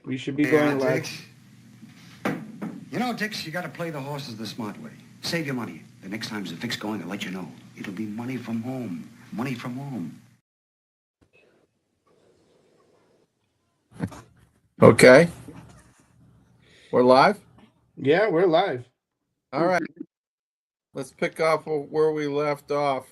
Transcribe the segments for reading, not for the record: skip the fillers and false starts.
We should be going live. Dix. You know, Dix, you got to play the horses the smart way. Save your money. The next time Vic going, I'll let you know. It'll be money from home. Money from home. Okay. We're live? Yeah, we're live. All right. Let's pick off where we left off.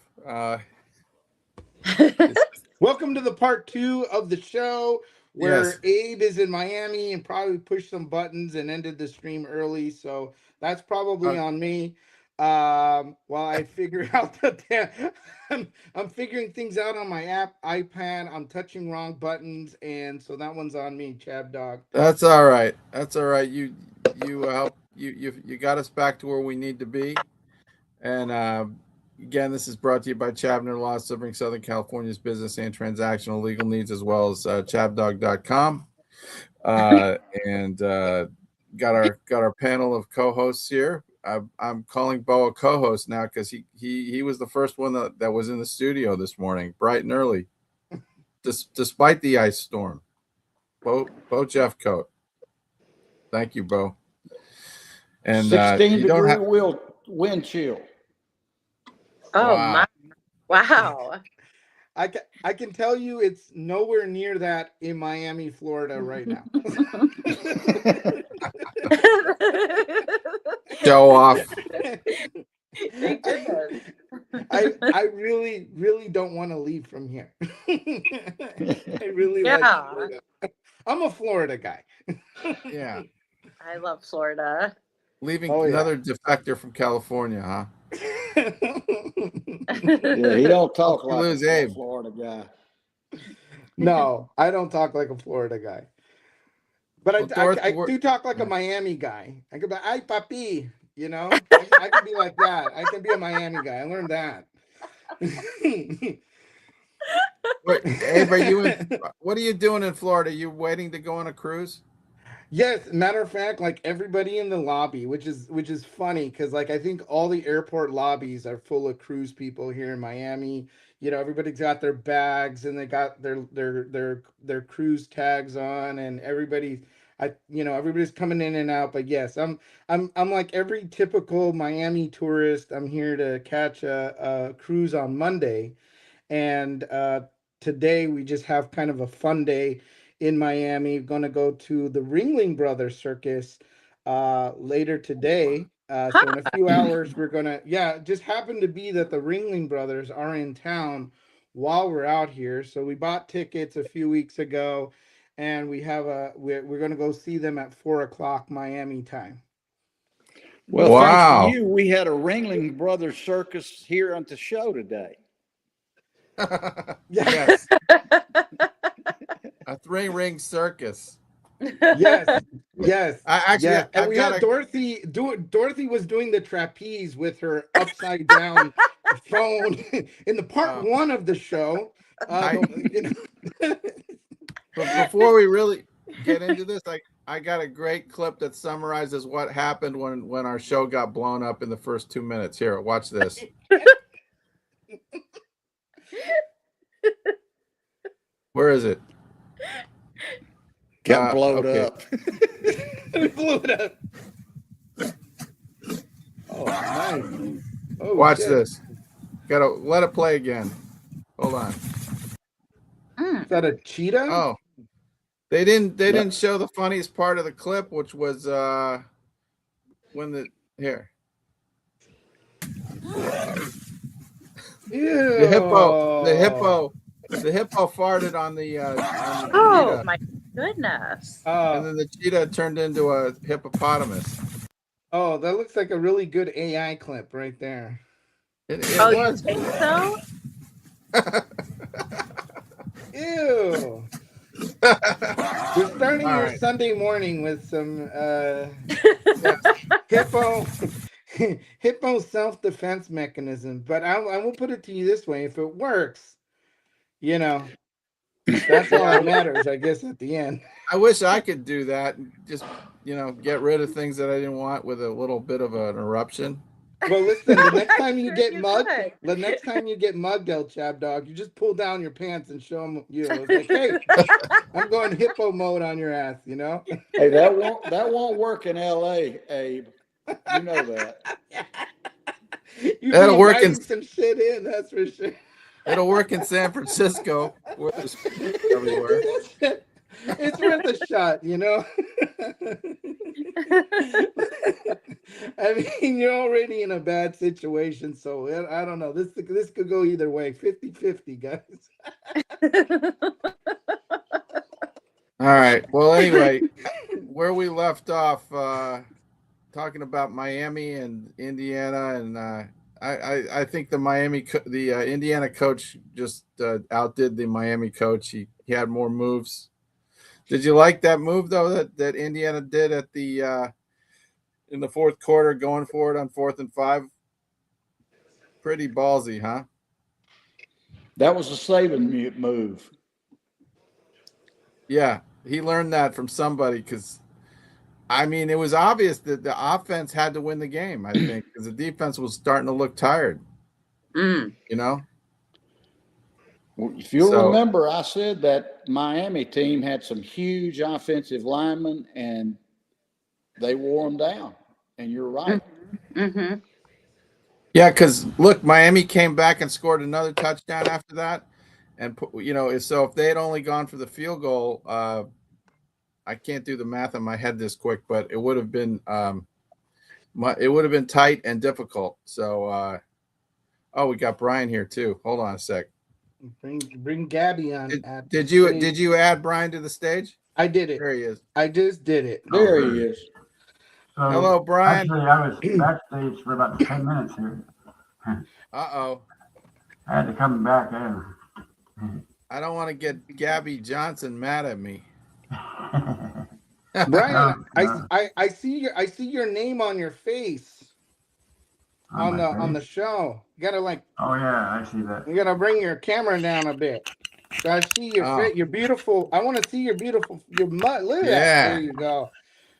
Welcome to the part 2 of the show where Abe is in Miami and probably pushed some buttons and ended the stream early. So that's probably on me. While I figure out that I'm figuring things out on my iPad. I'm touching wrong buttons, and so that one's on me, Chab Dog. That's all right. That's all right. You got us back to where we need to be. And again, this is brought to you by Chabner Law, serving Southern California's business and transactional legal needs, as well as chabdog.com. And got our panel of co-hosts here. I'm calling Bo a co-host now because he was the first one that was in the studio this morning, bright and early, despite the ice storm. Bo Jeffcoat. Thank you, Bo. And 16-degree wind chill. Oh, wow. Wow. I can tell you it's nowhere near that in Miami, Florida right now. Show off. Thank goodness. I really don't want to leave from here. I really like Florida. I'm a Florida guy. Yeah. I love Florida. Leaving another defector from California, huh? Yeah, he don't talk like a Florida guy. No, I don't talk like a Florida guy. But I do talk like a Miami guy. I could be, ay, papi, you know? I can be like that. I can be a Miami guy. I learned that. Wait, Abe, what are you doing in Florida? You waiting to go on a cruise? Yes, matter of fact, like everybody in the lobby, which is funny because like I think all the airport lobbies are full of cruise people here in Miami. You know, everybody's got their bags and they got their cruise tags on, and everybody's coming in and out. But yes, I'm like every typical Miami tourist. I'm here to catch a cruise on Monday, and today we just have kind of a fun day in Miami. Going to go to the Ringling Brothers Circus later today. So in a few hours, we're going to, it just happened to be that the Ringling Brothers are in town while we're out here. So we bought tickets a few weeks ago, and we're going to go see them at 4:00 Miami time. Well, thanks to you, we had a Ringling Brothers Circus here on the show today. Yes. A 3-ring circus. Yes. And we had Dorothy. Dorothy was doing the trapeze with her upside down phone in the part 1 of the show. But before we really get into this, I got a great clip that summarizes what happened when our show got blown up in the first 2 minutes. Here, watch this. Where is it? Got blown up. We blew it up. Oh, nice. Oh, watch this. Gotta let it play again. Hold on. Is that a cheetah? Oh, they didn't show the funniest part of the clip, which was when here. Ew. The hippo farted on the oh cheetah. My goodness. And then the cheetah turned into a hippopotamus. Oh, that looks like a really good AI clip right there. It was. You think so? Ew. We're starting your Sunday morning with some hippo self-defense mechanism. But I will put it to you this way: if it works, you know, that's all that matters, I guess, at the end. I wish I could do that and just, get rid of things that I didn't want with a little bit of an eruption. Well, listen, the next time you Sure get you mugged, could. the next time you get mugged, El Chab Dog, you just pull down your pants and show them, it's like, hey, I'm going hippo mode on your ass, Hey, that won't work in LA, Abe. You know that. You'd be That'll work in inviting some shit in, that's for sure. it'll work in San Francisco where there's everywhere. It's worth a shot, I mean, you're already in a bad situation, so I don't know. This could go either way. 50-50, guys. All right. Well, anyway, where we left off, talking about Miami and Indiana, and I think the Indiana coach just outdid the Miami coach. He had more moves. Did you like that move though that Indiana did at the in the fourth quarter, going for it on 4th and 5? Pretty ballsy, huh? That was a Saban move. Yeah, he learned that from somebody because, I mean, it was obvious that the offense had to win the game, I think, because the defense was starting to look tired. Mm. If you'll remember, I said that Miami team had some huge offensive linemen, and they wore them down. And you're right. Mm-hmm. Yeah, because look, Miami came back and scored another touchdown after that. And, so if they had only gone for the field goal, I can't do the math in my head this quick, but it would have been tight and difficult. So, we got Brian here too. Hold on a sec. Bring Gabby on. Did you add Brian to the stage? I did it. There he is. I just did it. There he is. So, Hello, Brian. Actually, I was backstage for about 10 minutes here. Uh-oh. I had to come back in. I don't want to get Gabby Johnson mad at me. Brian, No. I see your name on your face on the show. You gotta Oh yeah, I see that. you gotta bring your camera down a bit. So I see your beautiful. I want to see your mud. Look at that. Yeah. There you go.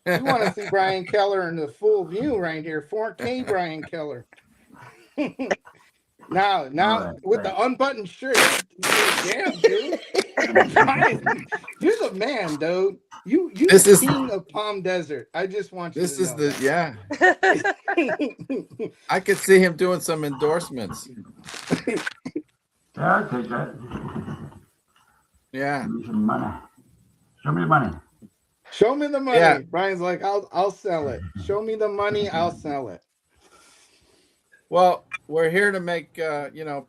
You want to see Brian Keller in the full view right here, 4K Brian Keller. now Right, with the unbuttoned shirt, damn dude, Brian, you're the man, dude. You This the is- king of Palm Desert. I just want you. This to is know yeah. that. I could see him doing some endorsements. Yeah, I'll take that. Yeah. Give me some money. Show me the money. Show me the money. Yeah. Brian's like, I'll sell it. Show me the money, I'll sell it. Well, we're here to make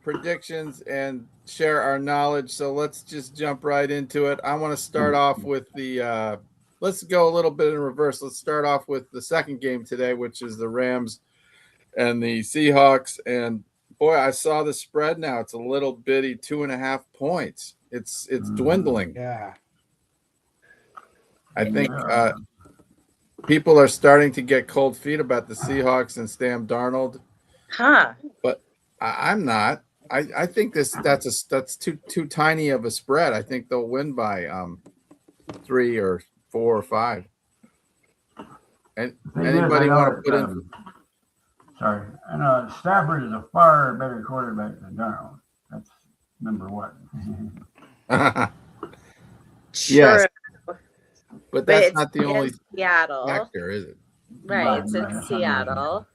predictions and share our knowledge. So let's just jump right into it. I want to start off with the let's go a little bit in reverse. Let's start off with the second game today, which is the Rams and the Seahawks. And boy, I saw the spread now. It's a little bitty 2.5 points. It's dwindling. Yeah. I think people are starting to get cold feet about the Seahawks and Sam Darnold. Huh. But I'm not. I think that's too tiny of a spread. I think they'll win by 3 or 4 or 5. And anybody want to put in? Sorry, I know Stafford is a far better quarterback than Darnold. That's number one. Yes, True. but that's it's not the in only Seattle. factor, is it? Right, it's in Right. Seattle.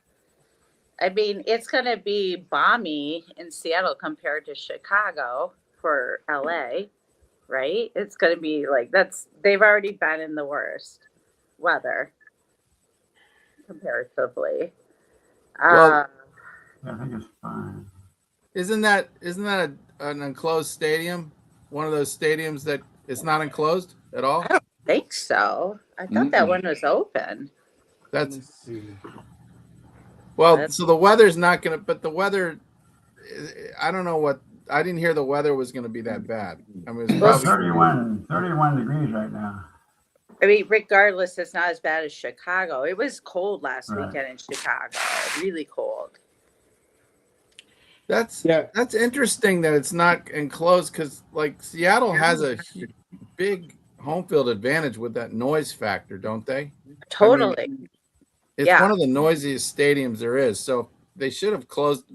I mean, it's going to be balmy in Seattle compared to Chicago for LA, right? It's going to be like they've already been in the worst weather comparatively. Well, I think it's fine. Isn't that an enclosed stadium? One of those stadiums that it's not enclosed at all? I think so. I thought that one was open. That's Let's see. well. So the weather's not gonna. But the weather, I don't know what. I didn't hear the weather was gonna be that bad. I mean, it's Well, probably 31 degrees right now. I mean, regardless, it's not as bad as Chicago. It was cold last Right. weekend in Chicago, really cold. that's Yeah. that's interesting that it's not enclosed because like Seattle has a big home field advantage with that noise factor, don't they? Totally. It's Yeah. one of the noisiest stadiums there is. So they should have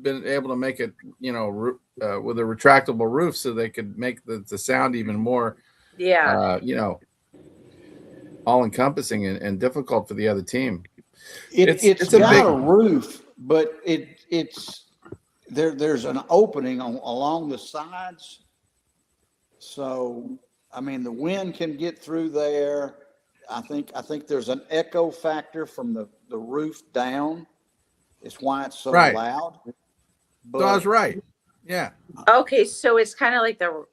been able to make it, with a retractable roof so they could make the sound even more, Yeah. all encompassing and difficult for the other team. It's it's a got big a roof, but it's there's an opening along the sides. So, I mean, the wind can get through there. I think there's an echo factor from the roof down. It's why it's so Right. loud. So I was right. Yeah. Okay, so it's kind of like the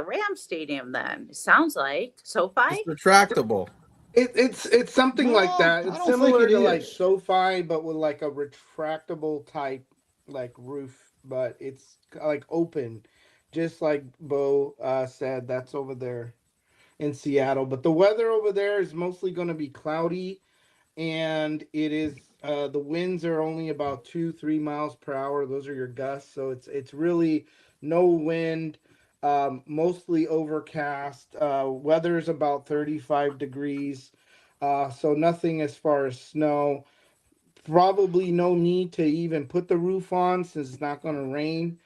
Ram Stadium then. It sounds like SoFi. It's retractable. It's something like No, that. I It's don't think similar it to like is. SoFi, but with like a retractable type like roof, but it's like open, just like Bo said. That's over there in Seattle. But the weather over there is mostly going to be cloudy, and it is the winds are only about 2-3 miles per hour. Those are your gusts, so it's really no wind. Mostly overcast. Weather is about 35 degrees, so nothing as far as snow. Probably no need to even put the roof on since it's not going to rain.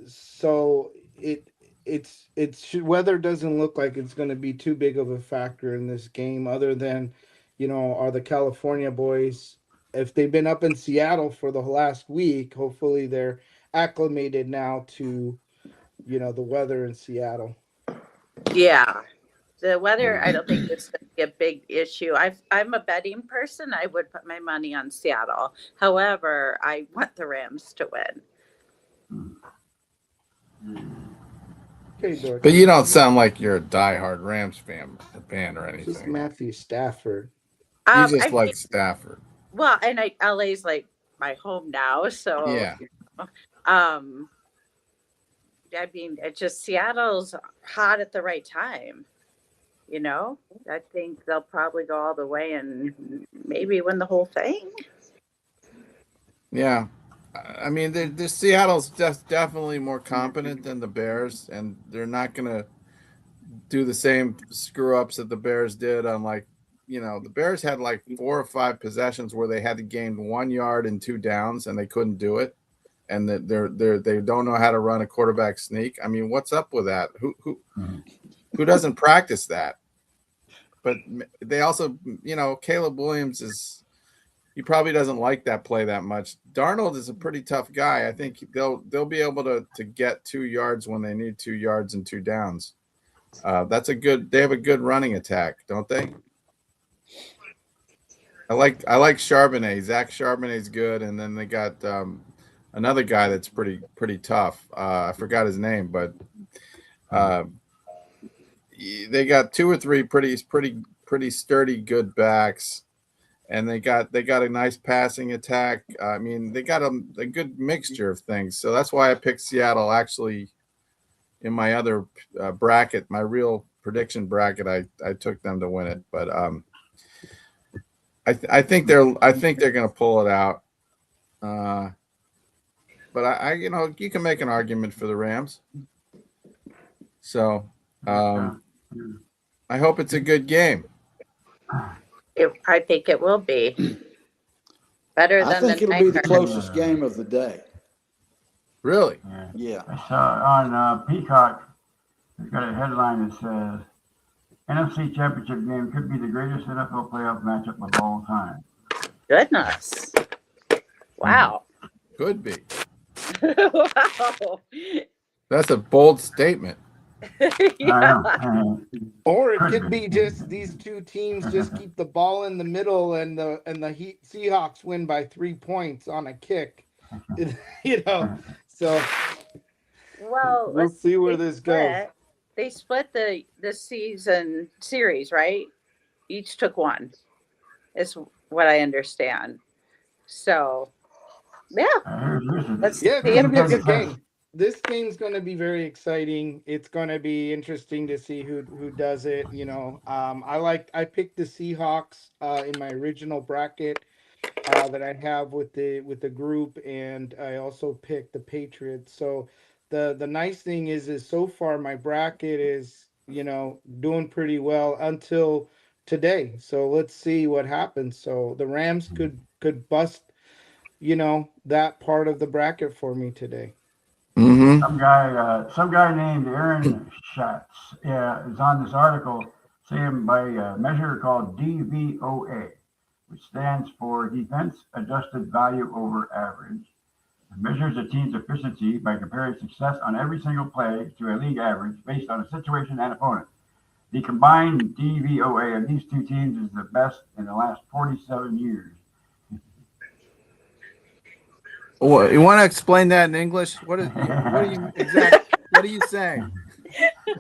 So weather doesn't look like it's going to be too big of a factor in this game, other than, are the California boys, if they've been up in Seattle for the last week, hopefully they're acclimated now to, the weather in Seattle. Yeah. The weather, I don't think it's going to be a big issue. I'm a betting person. I would put my money on Seattle. However, I want the Rams to win. Okay, Dorothy. But you don't sound like you're a diehard Rams fan or It's just anything. Matthew Stafford. You just I like mean, Stafford. well, and LA's like my home now, so Yeah. I mean, it's just Seattle's hot at the right time. I think they'll probably go all the way and maybe win the whole thing. Yeah. I mean, the Seattle's definitely more competent than the Bears, and they're not going to do the same screw ups that the Bears did on the Bears had like 4 or 5 possessions where they had to gain 1 yard and 2 downs and they couldn't do it. And they don't know how to run a quarterback sneak. I mean, what's up with that? Who doesn't practice that? But they also, Caleb Williams he probably doesn't like that play that much. Darnold is a pretty tough guy. I think they'll be able to get 2 yards when they need 2 yards and 2 downs. They have a good running attack, don't they? I like Charbonnet. Zach Charbonnet's good, and then they got another guy that's pretty tough. I forgot his name, but they got 2 or 3 pretty sturdy good backs, and they got a nice passing attack. I mean, they got a good mixture of things. So that's why I picked Seattle. Actually, in my other bracket, my real prediction bracket, I took them to win it. But I think they're going to pull it out. But I you can make an argument for the Rams. So I hope it's a good game. I think it will be better than I think it'll be the closest game of the day. Really? Yeah. I saw on Peacock, they've got a headline that says, NFC Championship game could be the greatest NFL playoff matchup of all time. Goodness. Wow. Could be. Wow. That's a bold statement. Yeah. Or it could be just these two teams just keep the ball in the middle, and the Seahawks win by 3 points on a kick. So Well, we'll see where this goes. They split the season series, right? Each took one, is what I understand. So, yeah. Let's Yeah, see it's gonna if be a this good game. This game's gonna be very exciting. It's gonna be interesting to see who does it. I picked the Seahawks in my original bracket that I have with the group, and I also picked the Patriots. So the nice thing is so far my bracket is doing pretty well until today. So let's see what happens. So the Rams could bust that part of the bracket for me today. Mm-hmm. Some guy named Aaron Schatz is on this article saying by a measure called DVOA, which stands for Defense Adjusted Value Over Average. It measures a team's efficiency by comparing success on every single play to a league average based on a situation and opponent. The combined DVOA of these two teams is the best in the last 47 years. Well, you want to explain that in English? What are you saying?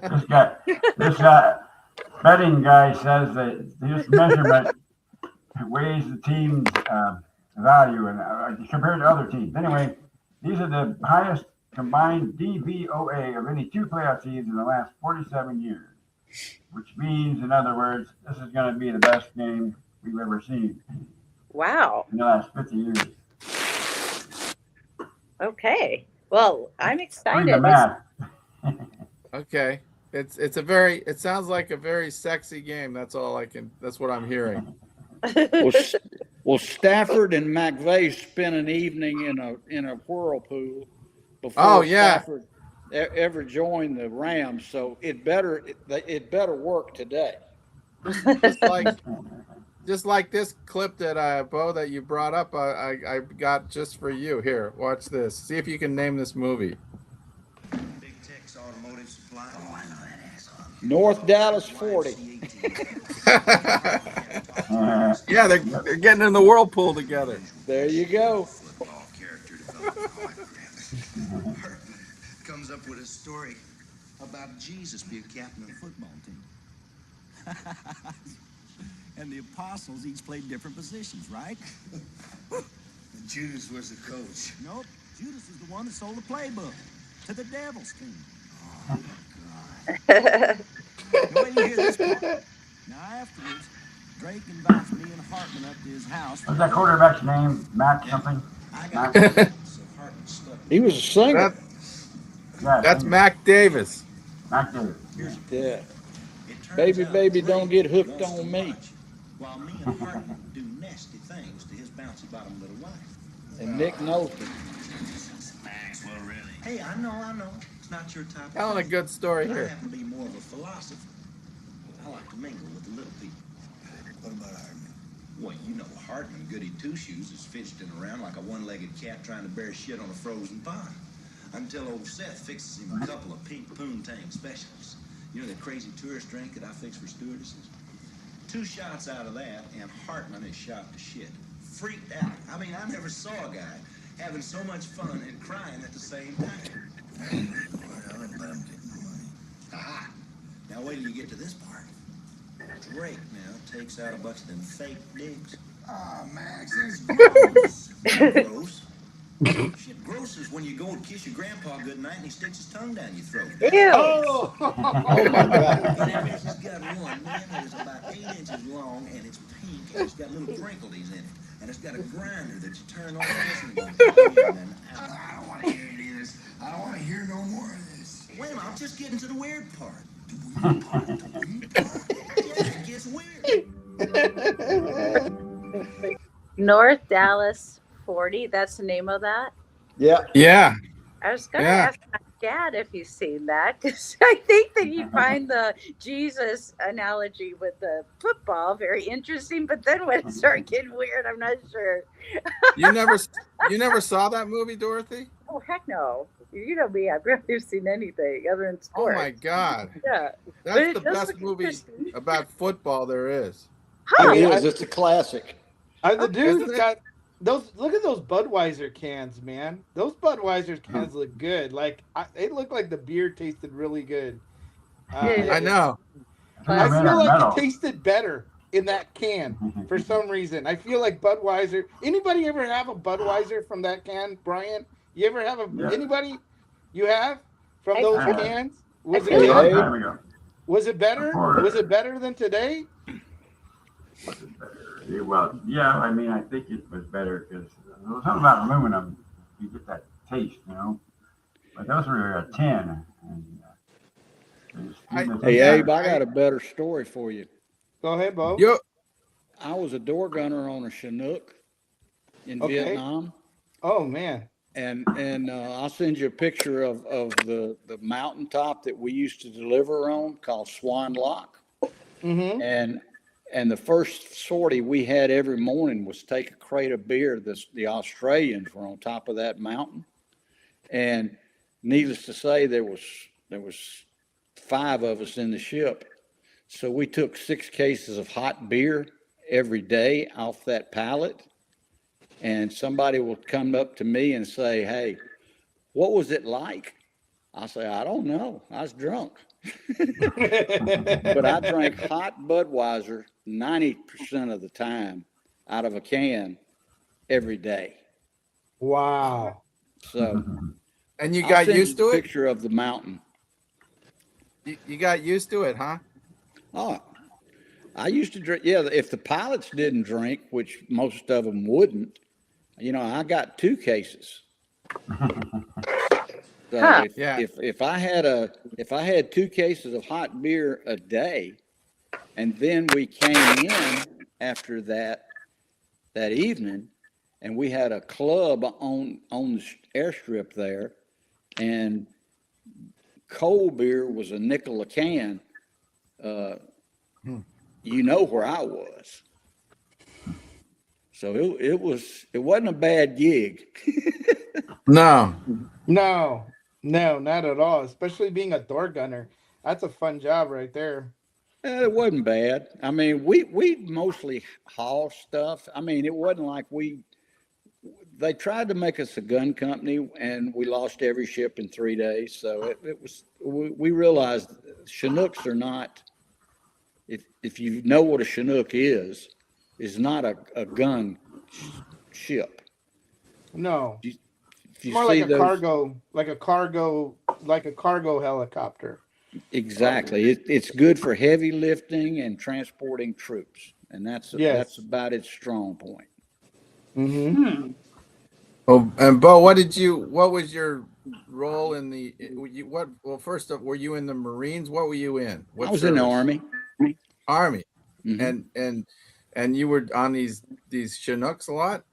This betting guy says that this measurement weighs the team's value and compared to other teams. Anyway, these are the highest combined DVOA of any two playoff teams in the last 47 years, which means, in other words, this is going to be the best game we've ever seen. Wow. In the last 50 years. Okay. Well, I'm Doing excited. the math. Okay. It sounds like a very sexy game. That's what I'm hearing. Well, Stafford and McVay spent an evening in a whirlpool before Stafford ever joined the Rams. So it better work today. Just like this clip that Bo, that you brought up, I got just for you. Here, watch this. See if you can name this movie. Big Tex Automotive Supply. Oh, I know that asshole. North Dallas 40. Yeah, they're getting in the whirlpool together. There you go. Football character development. Comes up with a story about Jesus being captain of the football team. And the apostles each played different positions, right? Judas was the coach. Nope. Judas is the one that sold the playbook to the devil's team. Oh, God. Go ahead and hear this part. Now, afterwards, Drake invites me and Hartman up to his house. What's that quarterback's name? Matt something? I got evidence of Hartman stuff. He was a singer. That's Mac Davis. Mac Davis. Yeah. It turns Baby, out baby, Drake don't get hooked wants to on me. watch, while me and Hartman do nasty things to his bouncy bottom little wife. And Nick knows it. Maxwell, really? Hey, I know. It's not your type of Telling a thing. good story I here. happen to be more of a philosopher. I like to mingle with the little people. What about Hartman? Well, you know Hartman, goody two-shoes, is fidgeting around like a one-legged cat trying to bear shit on a frozen pond. Until old Seth fixes him a couple of pink poontang specials. You know the crazy tourist drink that I fix for stewardesses? 2 shots out of that, and Hartman is shot to shit. Freaked out. I mean, I never saw a guy having so much fun and crying at the same time. Well, I'm getting money. Aha! Now wait till you get to this part. Drake now takes out a bunch of them fake dicks. Ah, Max, that's gross. Gross? Shit, gross is when you go and kiss your grandpa goodnight and he sticks his tongue down your throat. Ew. Oh my God. That bitch has got one, man, that is about 8 inches long, and it's pink, and it's got little crinklies in it. And it's got a grinder that you turn on this and go in and out. I don't want to hear any of this. I don't want to hear no more of this. Wait a minute, I'm just getting to the weird part. The weird part? The weird part? Yeah, it gets weird. North Dallas 40. That's the name of that. Yeah. Yeah. I was going to Yeah. ask my dad if he's seen that because I think that you find the Jesus analogy with the football very interesting, but then when it started getting weird, I'm not sure. You never saw that movie, Dorothy? Oh heck no! You know me, I've barely seen anything other than Oh sports. my God. Yeah. But That's it the does best look movie interesting. about football there is. Huh. It is. It's a classic. The dude's Isn't it? got those. Look at those Budweiser cans, man. Those Budweiser cans look good. Like they look like the beer tasted really good. Yeah. I know. I They're made feel of like metal. it tasted better in that can for some reason. I feel like Budweiser. Anybody ever have a Budweiser from that can, Brian? You ever have a Yeah. anybody? You have from I those have. cans? Was I it feel A long good? time ago. Was it better? Before- Was it better than today? Well, yeah, I mean, I think it was better because there was something about aluminum. You get that taste, you know. But those were a 10. And, Hey, Abe, I got a better story for you. Go ahead, Bo. You I was a door gunner on a Chinook in Okay. Vietnam. Oh man. And I'll send you a picture of the mountaintop that we used to deliver on called Swan Lock. Mm-hmm. And the first sortie we had every morning was take a crate of beer. The Australians were on top of that mountain, and needless to say, there was 5 of us in the ship. So we took 6 cases of hot beer every day off that pallet, and somebody would come up to me and say, "Hey, what was it like?" I say, "I don't know. I was drunk." But I drank hot Budweiser 90% of the time out of a can every day. Wow. So And you I'll got send used you to a it? picture of the mountain. You got used to it, huh? Oh, I used to drink. Yeah, if the pilots didn't drink, which most of them wouldn't, I got 2 cases. So Huh. Yeah. if I had 2 cases of hot beer a day, and then we came in after that evening, and we had a club on the airstrip there, and cold beer was a nickel a can. You know where I was. So it wasn't a bad gig. No. No, not at all. Especially being a door gunner. That's a fun job right there. It wasn't bad. I mean, we mostly haul stuff. I mean, it wasn't like they tried to make us a gun company, and we lost every ship in 3 days. So we realized Chinooks are not, if you know what a Chinook is not a gun ship. No. If you More see like a those, cargo helicopter. exactly, it's good for heavy lifting and transporting troops, and that's Yes. about its strong point. Mm-hmm. Oh, and Bo, what was your role in first off, were you in the Marines? What were you in? What I was in the service? Army. Army. Mhm. And you were on these Chinooks a lot?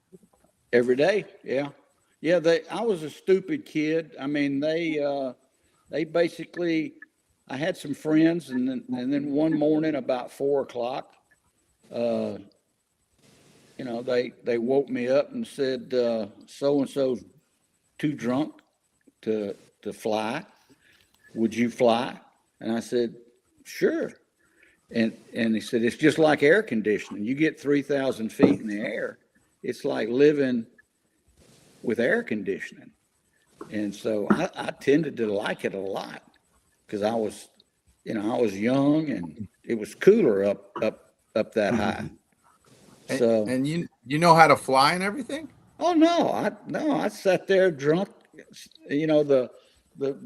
Every day, yeah. I was a stupid kid. I mean, they basically, I had some friends, and then one morning about 4 o'clock, they woke me up and said, so and so's too drunk to fly. Would you fly? And I said, sure. And he said, it's just like air conditioning. You get 3,000 feet in the air, it's like living with air conditioning. And so I tended to like it a lot because I was young and it was cooler up that high. So And you know how to fly and everything? oh no, I sat there drunk. The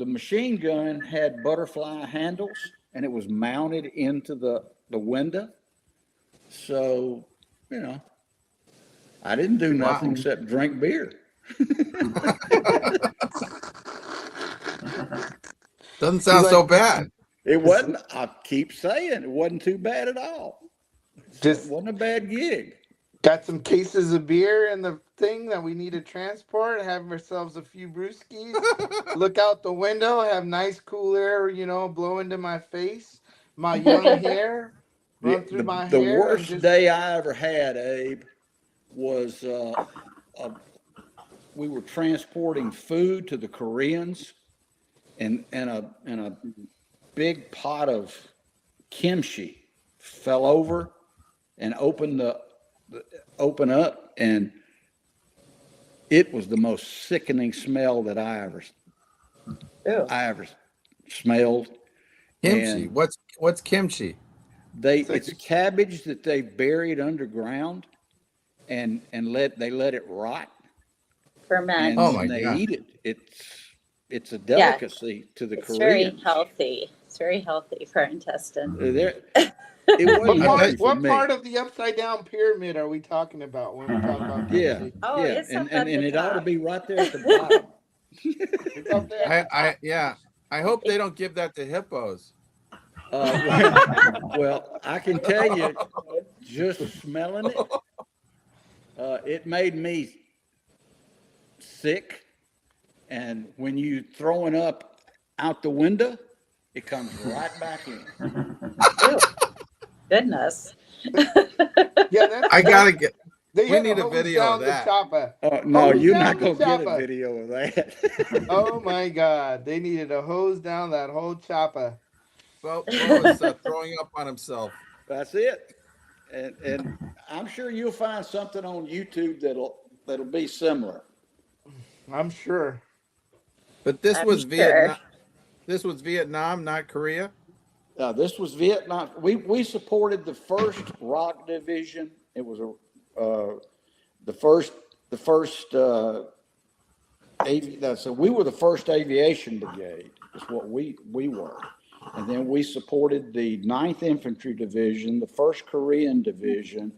machine gun had butterfly handles, and it was mounted into the window. So, I didn't do nothing Wow. except drink beer. Doesn't sound so bad. It wasn't, I keep saying, it wasn't too bad at all. It Just wasn't a bad gig. got some cases of beer in the thing that we need to transport. Have ourselves a few brewskis. Look out the window. Have nice cool air, blow into my face. My young hair run through my The hair. worst day I ever had, Abe, was we were transporting food to the Koreans, and a big pot of kimchi fell over and opened up, and it was the most sickening smell that I ever smelled. Kimchi. And What's kimchi? it's cabbage that they buried underground and let it rot, Ferment. and Oh my they God. eat it. It's a delicacy to the It's very Koreans. healthy. It's very healthy for intestine. It wasn't healthy for What me. part of the upside down pyramid are we talking about when we talk about Yeah, kimchi? Oh, yeah, it's up and at the it ought to top. be right there at the bottom. It's up there. I hope they don't give that to hippos. Well, I can tell you, just smelling it, it made me thick, and when you throwing up out the window, it comes right back in. Ew. Goodness. Yeah, that's, I gotta get. they we had need a hose video down of the that. chopper. No, Hose you're down not the gonna get a chopper. video of that. Oh my God, they needed a hose down that whole chopper. Bo is throwing up on himself. That's it. And I'm sure you'll find something on YouTube that'll be similar. I'm sure. But this I'm was sure. Vietnam. This was Vietnam, not Korea. This was Vietnam. We supported the first ROC division. It was the first so we were the first aviation brigade. Is what we were, and then we supported the 9th Infantry Division, the 1st Korean Division,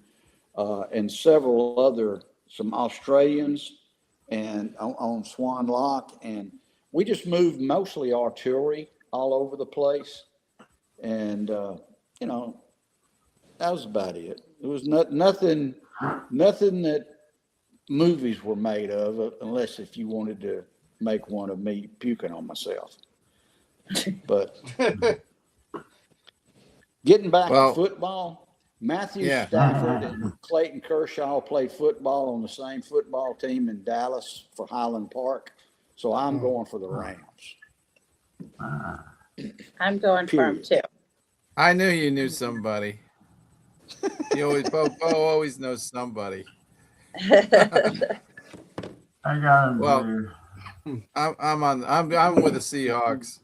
and several other, some Australians, and on Swan Lock, and we just moved mostly artillery all over the place. And, you know, that was about it. It was nothing that movies were made of, unless if you wanted to make one of me puking on myself. But getting back to football, Matthew Stafford and Clayton Kershaw played football on the same football team in Dallas for Highland Park. So I'm going for the Rams. I'm going for him too. I knew you knew somebody. Bo always knows somebody. I got him. Well, Dave. I'm with the Seahawks.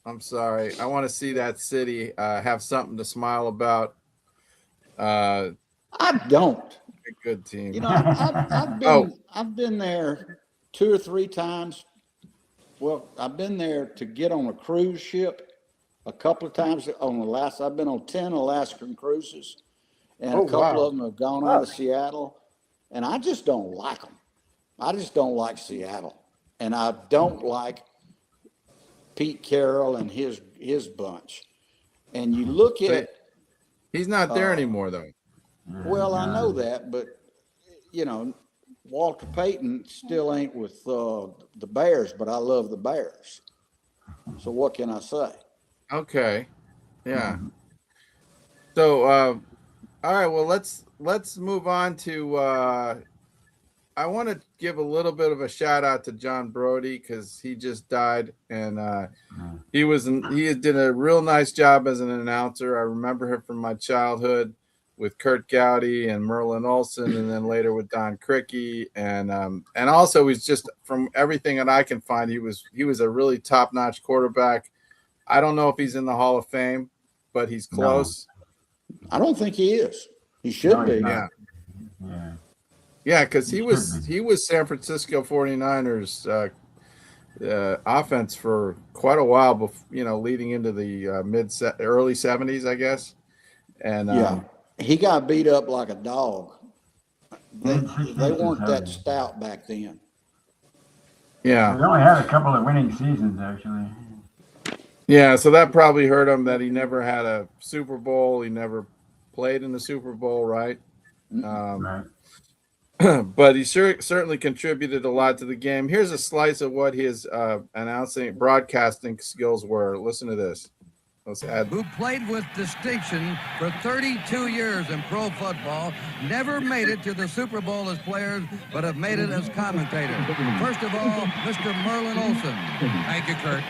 I'm sorry. I want to see that city have something to smile about. I don't. A good team. You know, I've been there 2 or 3 times. Well, I've been there to get on a cruise ship a couple of times I've been on 10 Alaskan cruises, and a couple of them have gone out of Seattle, and I just don't like them. I just don't like Seattle, and I don't like Pete Carroll and his bunch. And you look at, he's not there anymore, though. well, I know that, but you know, Walter Payton still ain't with the Bears, but I love the Bears. So what can I say? Okay. Yeah. So, all right. Well, let's move on to. I want to give a little bit of a shout out to John Brody because he just died, and he did a real nice job as an announcer. I remember him from my childhood with Kurt Gowdy and Merlin Olsen, and then later with Don Crickey, and also he's just, from everything that I can find, he was a really top-notch quarterback. I don't know if he's in the Hall of Fame, but he's close. No. I don't think he is. He should be. Yeah. Yeah, because he was San Francisco 49ers offense for quite a while, before, leading into the early 70s, I guess. And he got beat up like a dog. They weren't that stout back then. Yeah. They only had a couple of winning seasons, actually. Yeah, so that probably hurt him that he never had a Super Bowl. He never played in the Super Bowl, right? Right. But he certainly contributed a lot to the game. Here's a slice of what his broadcasting skills were. Listen to this. Let's add. Who played with distinction for 32 years in pro football, never made it to the Super Bowl as players, but have made it as commentators. First of all, Mr. Merlin Olsen. Thank you, Kurt.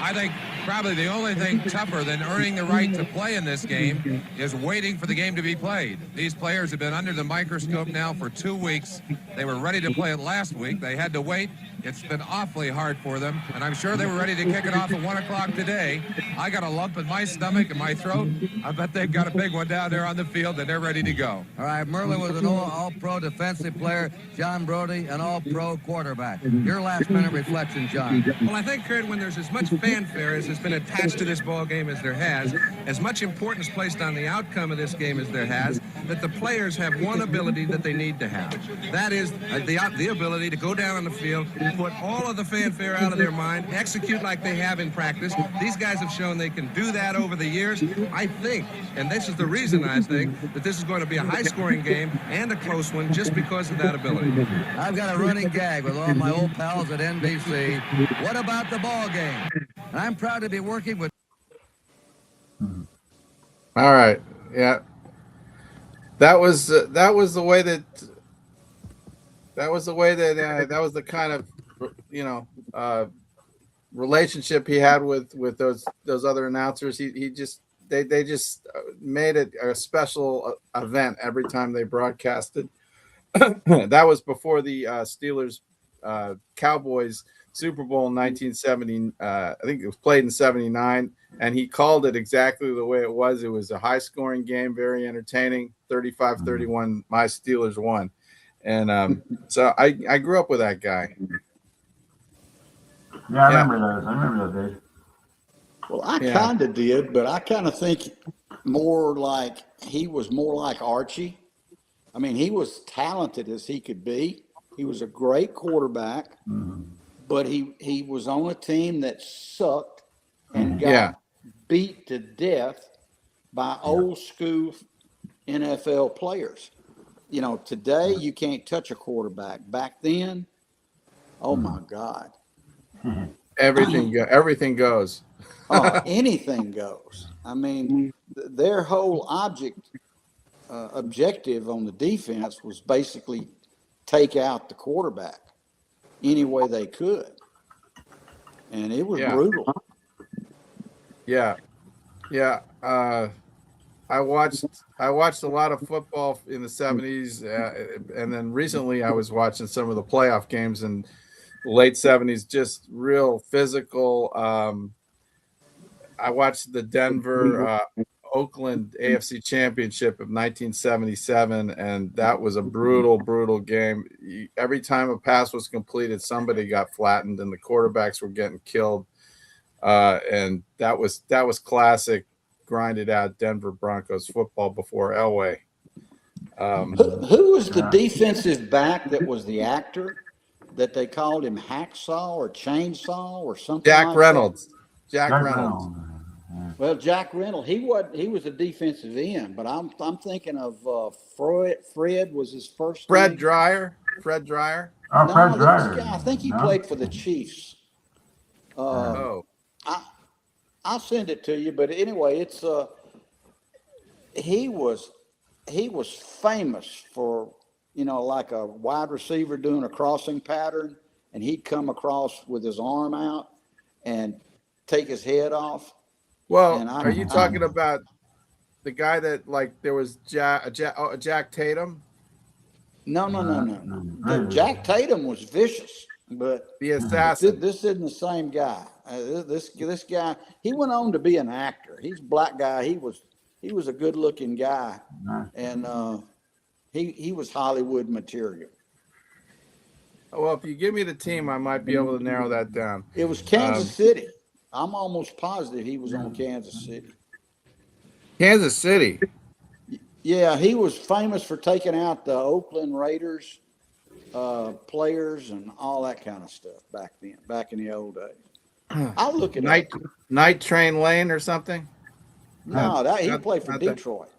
I think probably the only thing tougher than earning the right to play in this game is waiting for the game to be played. These players have been under the microscope now for 2 weeks. They were ready to play it last week. They had to wait. It's been awfully hard for them, and I'm sure they were ready to kick it off at 1 o'clock today. I got a lump in my stomach and my throat. I bet they've got a big one down there on the field, and they're ready to go. All right, Merlin was an all-pro defensive player. John Brody, an all-pro quarterback. Your last-minute reflection, John. Well, I think, Kurt, when there's as much fanfare as has been attached to this ball game as there has, as much importance placed on the outcome of this game as there has, that the players have one ability that they need to have. That is the ability to go down on the field, put all of the fanfare out of their mind, execute like they have in practice. These guys have shown they can do that over the years. I think, and this is the reason I think, that this is going to be a high-scoring game and a close one just because of that ability. I've got a running gag with all my old pals at NBC. What about the ball game? And I'm proud to be working with. All right. Yeah. That was the way that that was the kind of relationship he had with those other announcers. He just they just made it a special event every time they broadcasted. That was before the Steelers Cowboys Super Bowl in 1970. I think it was played in 79, and he called it exactly the way it was. It was a high-scoring game, very entertaining. 35-31, my Steelers won. And so I grew up with that guy. Yeah, I remember those days. Well, I kind of did, but I kind of think more like he was more like Archie. I mean, he was talented as he could be. He was a great quarterback, but he was on a team that sucked and got beat to death by old school NFL players. You know, today you can't touch a quarterback. Back then, oh my God. Everything goes. Oh, anything goes. I mean, their whole objective on the defense was basically take out the quarterback any way they could, and it was brutal. Yeah. I watched a lot of football in the 70s, and then recently I was watching some of the playoff games in the late 70s, just real physical. I watched the Denver Oakland AFC Championship of 1977, and that was a brutal game. Every time a pass was completed, somebody got flattened, and the quarterbacks were getting killed. And that was classic, grinded out Denver Broncos football before Elway. Who was the defensive back that was the actor that they called him Hacksaw or Chainsaw or something? Jack Reynolds. Jack Reynolds. Well, Jack Reynolds, he was a defensive end, but I'm thinking of Fred was his first Fred name. Dryer. Oh, Fred Dryer. I think he played for the Chiefs. I'll send it to you, but anyway, it's he was famous for, like a wide receiver doing a crossing pattern, and he'd come across with his arm out and take his head off. Well, are you talking about the guy that, like, there was Jack Tatum? No. Jack Tatum was vicious, but the assassin. This isn't the same guy. This guy, he went on to be an actor. He's a black guy. He was a good-looking guy, and he was Hollywood material. Well, if you give me the team, I might be able to narrow that down. It was Kansas City. I'm almost positive he was on Kansas City. Kansas City. Yeah, he was famous for taking out the Oakland Raiders players and all that kind of stuff back then, back in the old days. I'll look it up. Night Train Lane or something? No, he played for Detroit.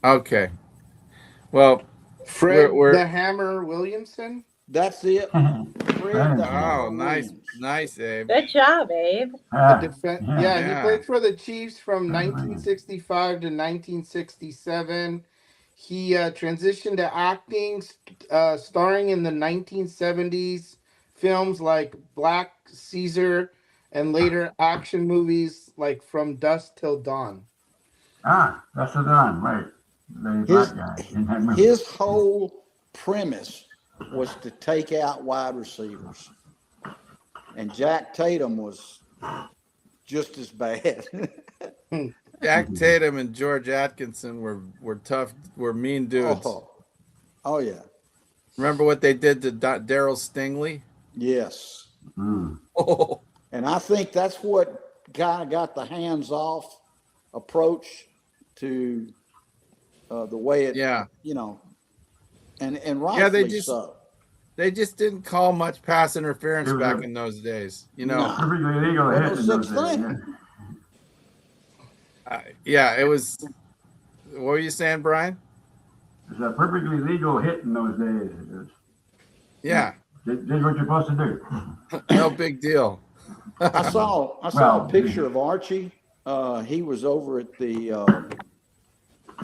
Okay. Well, Fred the Hammer Williamson. That's it. Oh, nice, Abe. Good job, Abe. He played for the Chiefs from 1965 to 1967. He transitioned to acting, starring in the 1970s films like Black Caesar and later action movies like From Dusk Till Dawn. Dusk Till Dawn, right. The black guy in that movie. His whole premise was to take out wide receivers. And Jack Tatum was just as bad. Jack Tatum and George Atkinson were tough, were mean dudes. Oh yeah. Remember what they did to Darryl Stingley? Yes. Oh. And I think that's what kind of got the hands-off approach to the way it, Yeah. you know, and Yeah, rightfully so. They just didn't call much pass interference It was back a- in those days. You know, Perfectly legal Well, hit no in such those days. thing. Yeah. yeah, it was. What were you saying, Brian? It's a perfectly legal hit in those days. It was, Yeah, did what you're supposed to do. no big deal. I saw Well, a picture of Archie. He was over at the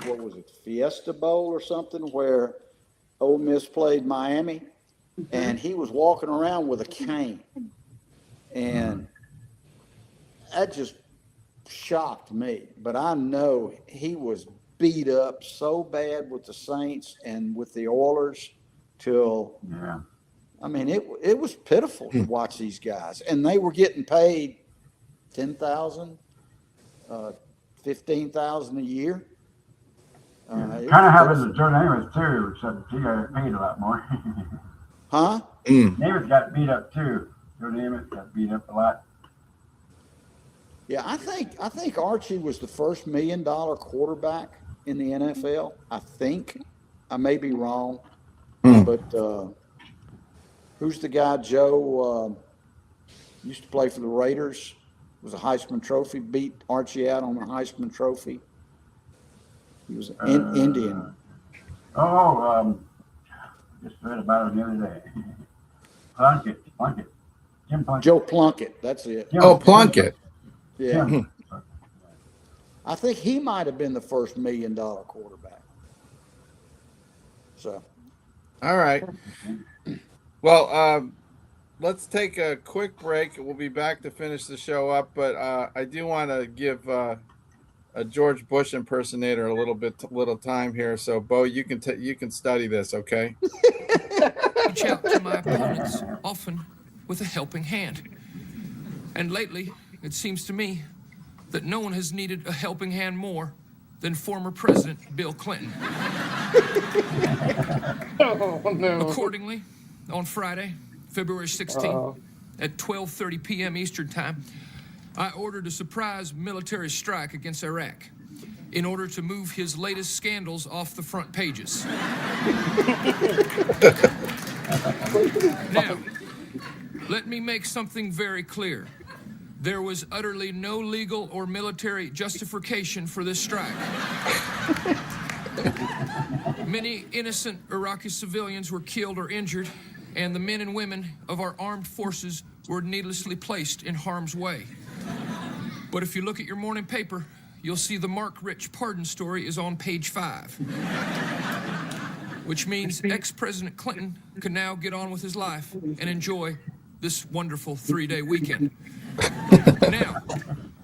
what was it, Fiesta Bowl or something, where Ole Miss played Miami, and he was walking around with a cane, and that just shocked me. But I know he was beat up so bad with the Saints and with the Oilers till. Yeah. I mean, it was pitiful to watch these guys, and they were getting paid $10,000, $15,000 a year. Kind of happens to Joe Namath too, except he got paid a lot more. Huh? Namath got beat up too. Joe Namath got beat up a lot. Yeah, I think Archie was the first $1 million quarterback in the NFL. I think I may be wrong, but who's the guy? Joe used to play for the Raiders. Was a Heisman Trophy. Beat Archie out on the Heisman Trophy. He was an Indian. Just read about him the other day. Plunkett. Jim Plunkett. Joe Plunkett. That's it. Oh, Plunkett. Yeah. Jim. I think he might have been the first $1 million quarterback. So, All right. Well, let's take a quick break. We'll be back to finish the show up, but I do want to give a George Bush impersonator a little time here. So, Bo, you can study this, okay? Reach out to my opponents, often with a helping hand. And lately, it seems to me that no one has needed a helping hand more than former President Bill Clinton. Oh, no. Accordingly, on Friday, February 16th, at 12:30 p.m. Eastern Time, I ordered a surprise military strike against Iraq in order to move his latest scandals off the front pages. Now, let me make something very clear. There was utterly no legal or military justification for this strike. Many innocent Iraqi civilians were killed or injured, and the men and women of our armed forces were needlessly placed in harm's way. But if you look at your morning paper, you'll see the Mark Rich pardon story is on page 5, which means ex-President Clinton can now get on with his life and enjoy this wonderful 3-day weekend. Now,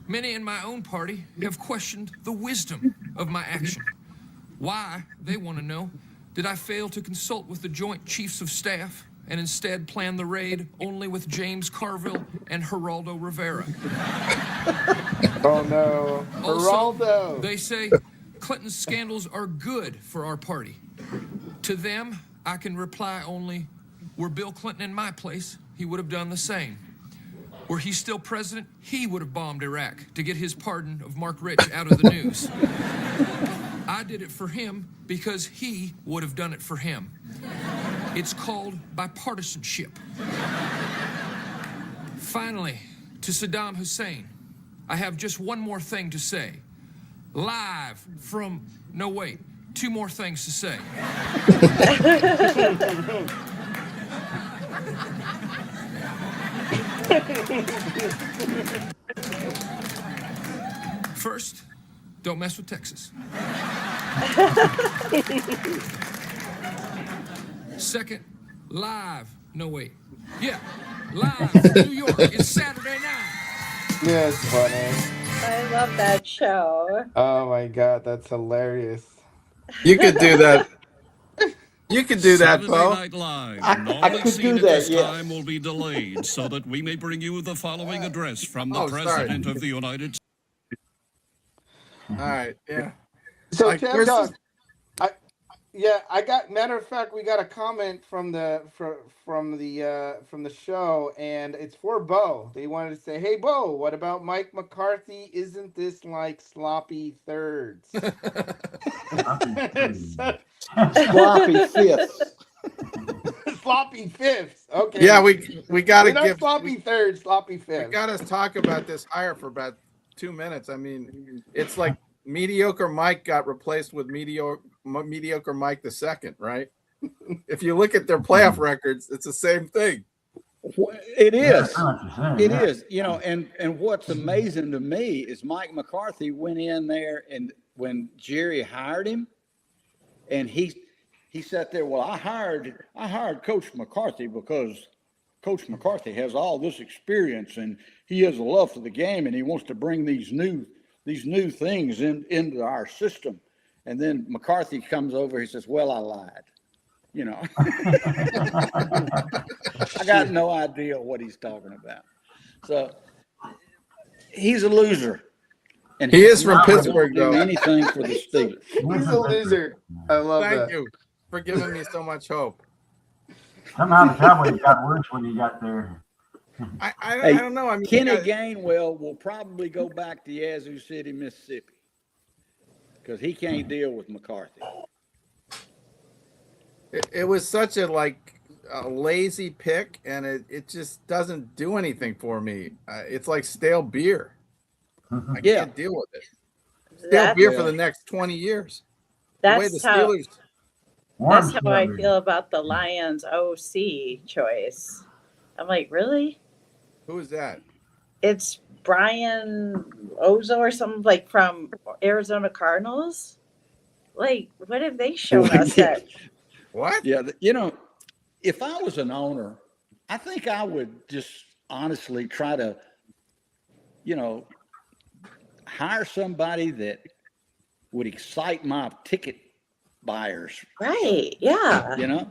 many in my own party have questioned the wisdom of my action. Why, they want to know, did I fail to consult with the Joint Chiefs of Staff and instead plan the raid only with James Carville and Geraldo Rivera? Oh no. Also, Geraldo. they say Clinton's scandals are good for our party. To them, I can reply only, were Bill Clinton in my place, he would have done the same. Were he still president, he would have bombed Iraq to get his pardon of Mark Rich out of the news. I did it for him because he would have done it for him. It's called bipartisanship. Finally, to Saddam Hussein, I have just one more thing to say. Live from, no wait, 2 more things to say. First, don't mess with Texas. Second, live, no wait. Yeah, live from New York. It's Saturday night. Yeah, it's funny. I love that show. Oh my god, that's hilarious. You could do that. You could do that, Saturday Bo. Night Live, I normally could seen do at that, this yes. time, will be delayed so that we may bring you the following address from the Oh, sorry. President of the United States. All right. Yeah. So Like, Chad where's Dog, Yeah, I got. Matter of fact, we got a comment from the show, and it's for Bo. They wanted to say, "Hey, Bo, what about Mike McCarthy? Isn't this like sloppy thirds?" Sloppy fifths. Sloppy fifths. Okay. Yeah, we got to We're not give sloppy thirds, sloppy we fifths. got to talk about this hire for about 2 minutes. I mean, it's like mediocre Mike got replaced with mediocre Mike the second, right? If you look at their playoff records, it's the same thing. It is. It Yeah. is. You know, and what's amazing to me is Mike McCarthy went in there, and when Jerry hired him, and he sat there, well, I hired Coach McCarthy because Coach McCarthy has all this experience and he has a love for the game and he wants to bring these new things into our system. And then McCarthy comes over, he says, well, I lied. You know, I got no idea what he's talking about. So he's a loser. And He is from not gonna Pittsburgh, do though. anything for the Steelers. He's a loser. I love Thank that. you for giving me so much hope. Somehow the Cowboys got worse when he got there. I don't know. I mean, Kenny Gainwell will probably go back to Yazoo City, Mississippi, because he can't deal with McCarthy. it was such a lazy pick, and it just doesn't do anything for me. It's like stale beer. I Yeah. can't deal with it. Stale That's, beer for the next 20 years. The way the that's how Steelers. that's how I feel about the Lions OC choice. I'm like, really? Who is that? It's Brian Ozo or something like from Arizona Cardinals. Like, what have they shown us that? What? Yeah, you know, if I was an owner, I think I would just honestly try to, you know, hire somebody that would excite my ticket buyers. Right? Yeah. You know,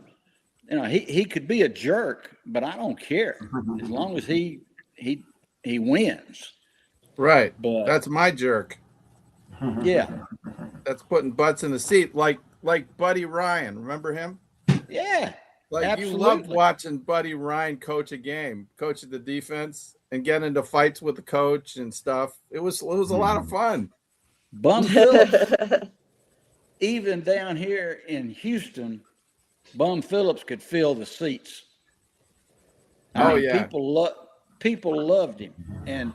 he could be a jerk, but I don't care as long as he wins. Right. But That's my jerk. yeah, That's putting butts in the seat, like Buddy Ryan. Remember him? yeah, Like absolutely. you loved watching Buddy Ryan coach a game, coaching the defense, and get into fights with the coach and stuff. It was a lot of fun. Bum Phillips, even down here in Houston, Bum Phillips could fill the seats. I mean, yeah. people loved him, and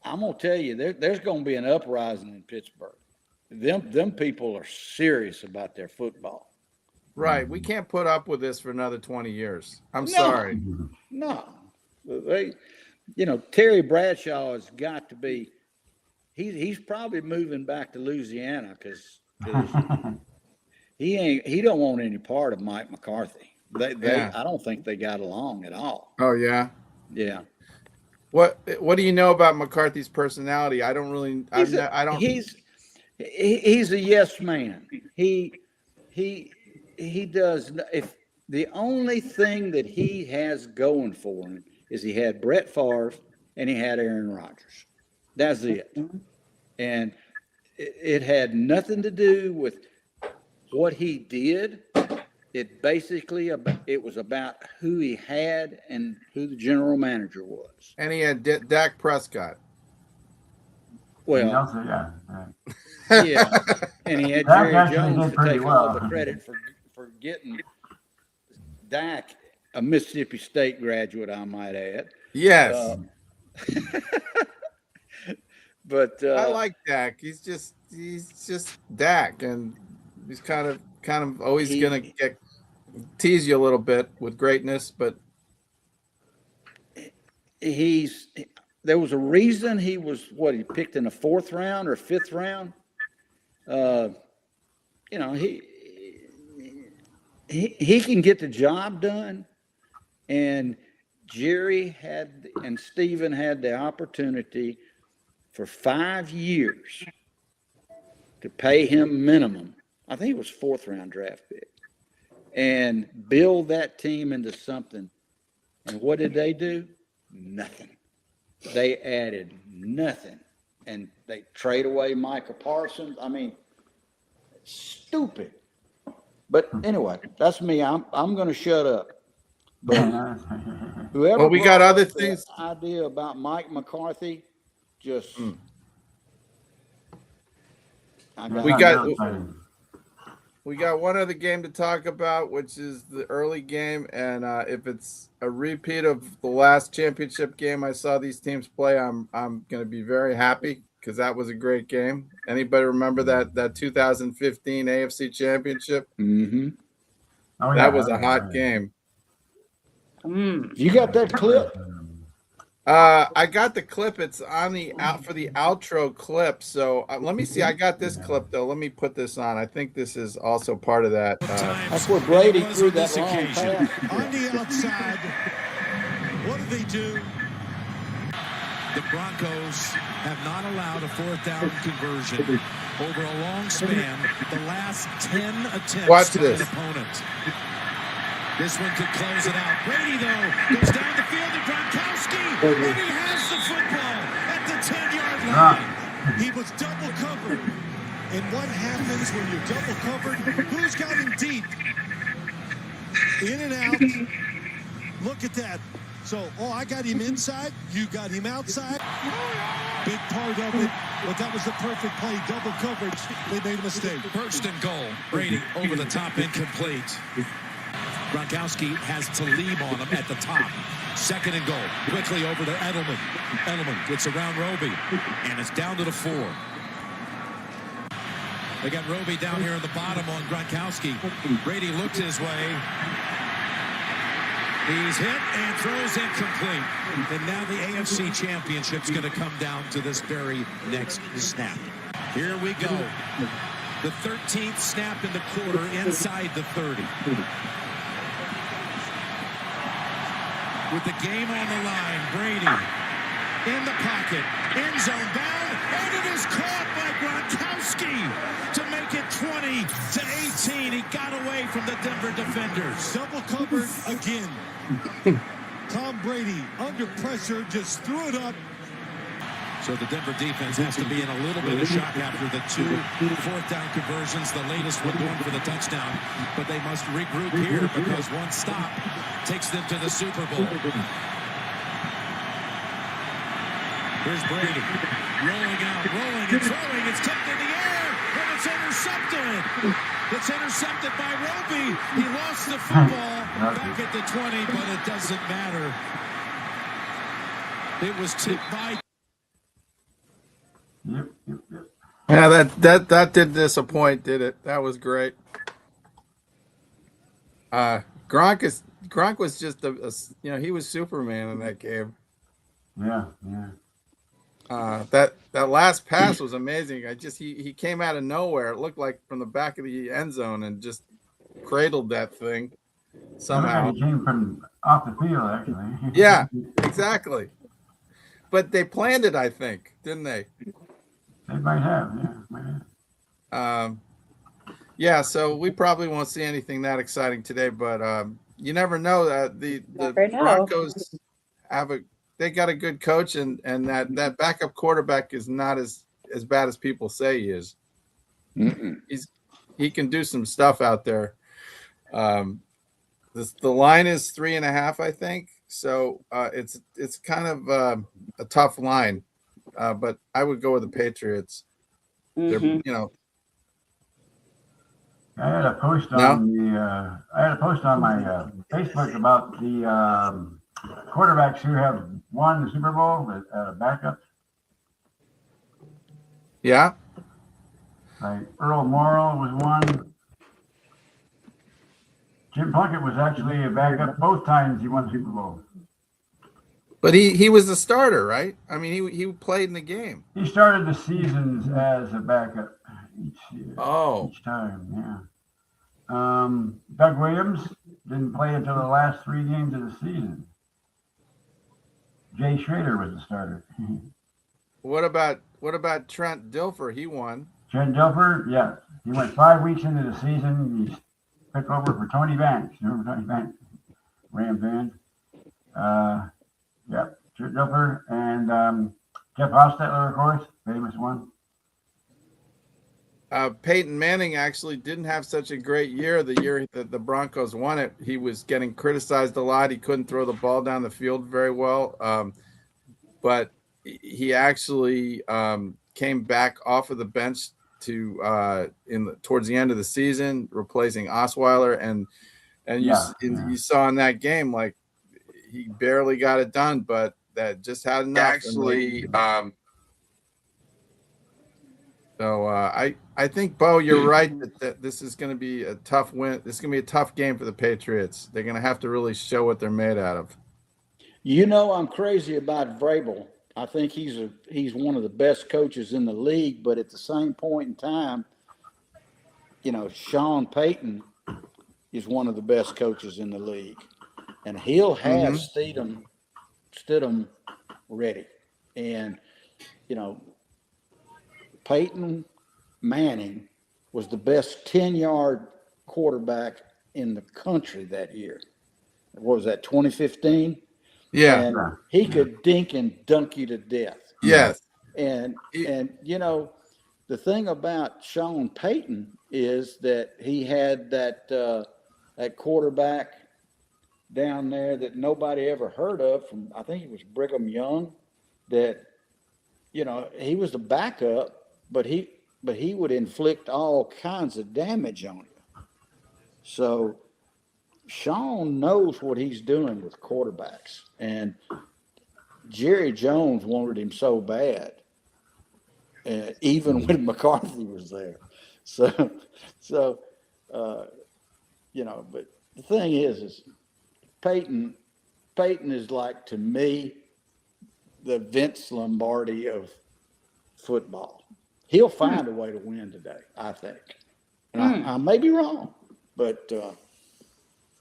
I'm gonna tell you, there's gonna be an uprising in Pittsburgh. Them people are serious about their football. Right. We can't put up with this for another 20 years. I'm No. sorry. No, they, Terry Bradshaw has got to be. He's probably moving back to Louisiana because he don't want any part of Mike McCarthy. Yeah. I don't think they got along at all. Oh yeah. Yeah. What do you know about McCarthy's personality? I don't really. I don't. He's a yes man. He does. If the only thing that he has going for him is he had Brett Favre and he had Aaron Rodgers. That's it. And it had nothing to do with what he did. It basically it was about who he had and who the general manager was. And he had Dak Prescott. Well, yeah. yeah, and he had Dak Jerry actually Jones did to pretty take all well. the credit for getting Dak, a Mississippi State graduate, I might add. Yes. But I like Dak. He's just Dak, and he's kind of always gonna tease you a little bit with greatness, but there was a reason he was he picked in the 4th round or 5th round. He can get the job done, and Jerry and Stephen had the opportunity for 5 years to pay him minimum. I think it was 4th round draft pick, and build that team into something. And what did they do? Nothing. They added nothing, and they trade away Micah Parsons. I mean, stupid. But anyway, that's me. I'm going to shut up. But whoever Well, we got brought other up the things. idea about Mike McCarthy, just We got one other game to talk about, which is the early game, and if it's a repeat of the last championship game I saw these teams play, I'm going to be very happy because that was a great game. Anybody remember that 2015 AFC Championship? Mm-hmm. Oh, That was a hot game. You got that clip? I got the clip. It's on the for the outro clip. So let me see. I got this clip though. Let me put this on. I think this is also part of that. That's where Brady threw that long pass. On the outside, what do they do? The Broncos have not allowed a fourth down conversion over a long span. The last 10 attempts Watch by this. an opponent. This one could close it out. Brady, though, goes down the field to Gronkowski, and he has the football at the 10-yard line. He was double covered. And what happens when you're double covered? Who's got him deep? In and out. Look at that. So, I got him inside. You got him outside. Big part of it, but that was the perfect play. Double coverage. They made a mistake. First and goal. Brady over the top, incomplete. Gronkowski has Talib on him at the top. Second and goal. Quickly over to Edelman. Edelman gets around Roby, and it's down to the 4. They got Roby down here in the bottom on Gronkowski. Brady looked his way. He's hit and throws incomplete. And now the AFC Championship's going to come down to this very next snap. Here we go. The 13th snap in the quarter inside the 30. With the game on the line, Brady in the pocket, end zone bound, and it is caught by Gronkowski to make it 20-18. He got away from the Denver defenders. Double covered again. Tom Brady under pressure just threw it up. So the Denver defense has to be in a little bit of shock after the 2 fourth-down conversions, the latest one going for the touchdown. But they must regroup here because one stop takes them to the Super Bowl. Here's Brady, rolling out, rolling and throwing. It's tipped in the air, and it's intercepted. It's intercepted by Roby. He lost the football back at the 20, but it doesn't matter. It was tipped by... Yep. Yeah, that did disappoint, did it? That was great. Gronk was just he was Superman in that game. Yeah. That last pass was amazing. He came out of nowhere. It looked like from the back of the end zone and just cradled that thing somehow. He came from off the field, actually. Yeah, exactly. But they planned it, I think, didn't they? They might have, yeah. Yeah, so we probably won't see anything that exciting today, but you never know. The Broncos they got a good coach, and that backup quarterback is not as bad as people say he is. He can do some stuff out there. The line is 3.5, I think. So it's kind of a tough line. But I would go with the Patriots. Mm-hmm. I had a post on my Facebook about the quarterbacks who have won the Super Bowl with backups. Yeah. Like Earl Morrall was one. Jim Plunkett was actually a backup both times he won the Super Bowl. But he was the starter, right? I mean, he played in the game. He started the seasons as a backup each year. Each time, yeah. Doug Williams didn't play until the last 3 games of the season. Jay Schrader was the starter. What about Trent Dilfer? He won. Trent Dilfer, yeah. He went 5 weeks into the season. He took over for Tony Banks. Remember Tony Banks? Rams fan. Yeah, Trent Dilfer and Jeff Hostetler, of course, famous one. Peyton Manning actually didn't have such a great year. The year that the Broncos won it, he was getting criticized a lot. He couldn't throw the ball down the field very well. But he actually came back off of the bench to towards the end of the season, replacing Osweiler, and you saw in that game, like, he barely got it done, but that just had enough. Actually, so I think, Bo, you're right that this is going to be a tough win. This is going to be a tough game for the Patriots. They're going to have to really show what they're made out of. You know, I'm crazy about Vrabel. I think he's one of the best coaches in the league, but at the same point in time, you know, Sean Payton is one of the best coaches in the league, and he'll have Stidham ready. And, you know, Peyton Manning was the best 10-yard quarterback in the country that year. What was that, 2015? Yeah. And he could dink and dunk you to death. Yes. And you know, the thing about Sean Payton is that he had that quarterback down there that nobody ever heard of from, I think it was Brigham Young, that, you know, he was the backup, but he would inflict all kinds of damage on you. So Sean knows what he's doing with quarterbacks, and Jerry Jones wanted him so bad, even when McCarthy was there. So you know, but the thing is Peyton is, like, to me, the Vince Lombardi of football. He'll find a way to win today, I think. And I may be wrong, but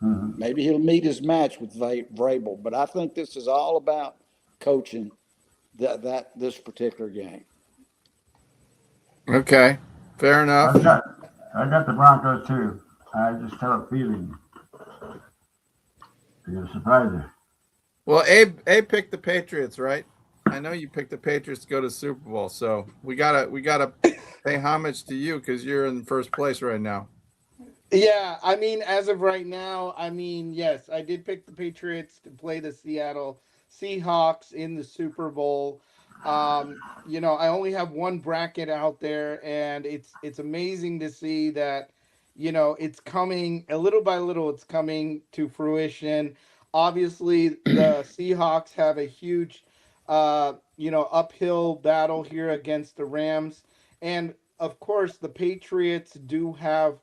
maybe he'll meet his match with Vrabel. But I think this is all about coaching this particular game. Okay, fair enough. I got the Broncos too. I just have a feeling they're gonna surprise you. Well, Abe picked the Patriots, right? I know you picked the Patriots to go to the Super Bowl, so we gotta pay homage to you because you're in first place right now. Yeah, I mean, as of right now, I mean, yes, I did pick the Patriots to play the Seattle Seahawks in the Super Bowl. You know, I only have one bracket out there, and it's amazing to see that, you know, it's coming a little by little, it's coming to fruition. Obviously, the Seahawks have a huge you know, uphill battle here against the Rams. And of course, the Patriots do have,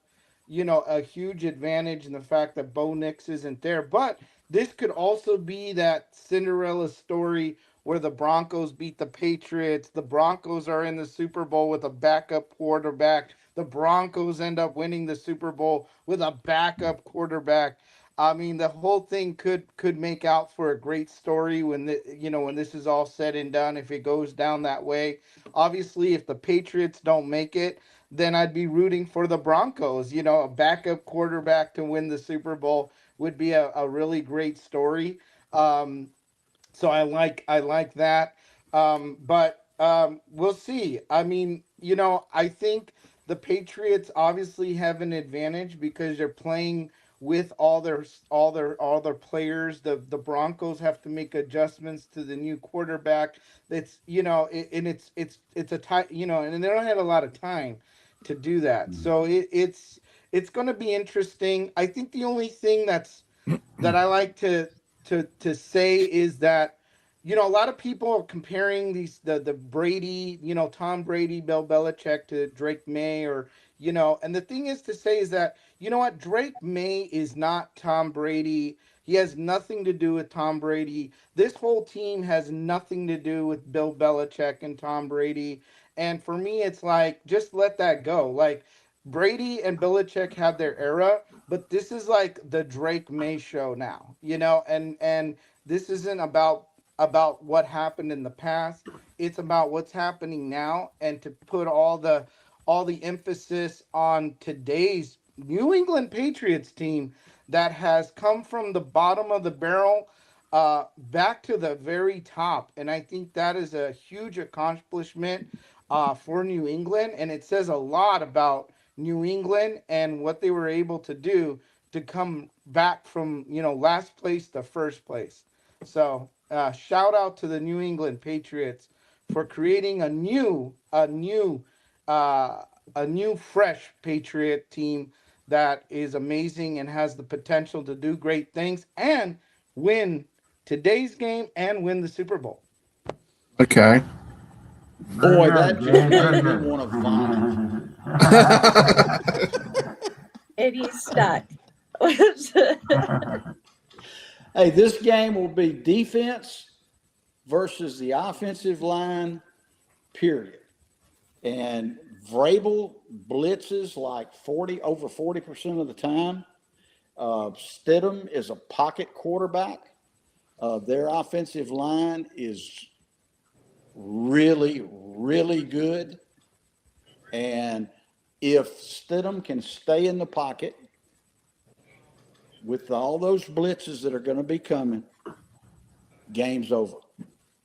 you know, a huge advantage in the fact that Bo Nix isn't there. But this could also be that Cinderella story where the Broncos beat the Patriots. The Broncos are in the Super Bowl with a backup quarterback. The Broncos end up winning the Super Bowl with a backup quarterback. I mean, the whole thing could make out for a great story when when this is all said and done, if it goes down that way. Obviously, if the Patriots don't make it, then I'd be rooting for the Broncos. You know, a backup quarterback to win the Super Bowl would be a really great story. So I like that. But we'll see. I mean, you know, I think the Patriots obviously have an advantage because they're playing with all their players. The Broncos have to make adjustments to the new quarterback. That's, you know, and it's a tight, you know, and they don't have a lot of time to do that. So it's going to be interesting. I think the only thing that I like to say is that, you know, a lot of people are comparing the Brady, you know, Tom Brady, Bill Belichick to Drake May, or, you know, and the thing is to say is that, you know what, Drake May is not Tom Brady. He has nothing to do with Tom Brady. This whole team has nothing to do with Bill Belichick and Tom Brady. And for me, it's like, just let that go. Like, Brady and Belichick had their era, but this is like the Drake May show now, you know, and this isn't about what happened in the past. It's about what's happening now, and to put all the emphasis on today's New England Patriots team that has come from the bottom of the barrel back to the very top. And I think that is a huge accomplishment. for New England, and it says a lot about New England and what they were able to do to come back from last place to first place. So shout out to the New England Patriots for creating a new fresh Patriot team that is amazing and has the potential to do great things and win today's game and win the Super Bowl. Okay. Boy, Very that good, just very made me good. want to vomit. And he's stuck. Hey, this game will be defense versus the offensive line, period. And Vrabel blitzes like over 40% of the time. Stidham is a pocket quarterback. Their offensive line is really, really good. And if Stidham can stay in the pocket with all those blitzes that are going to be coming, game's over.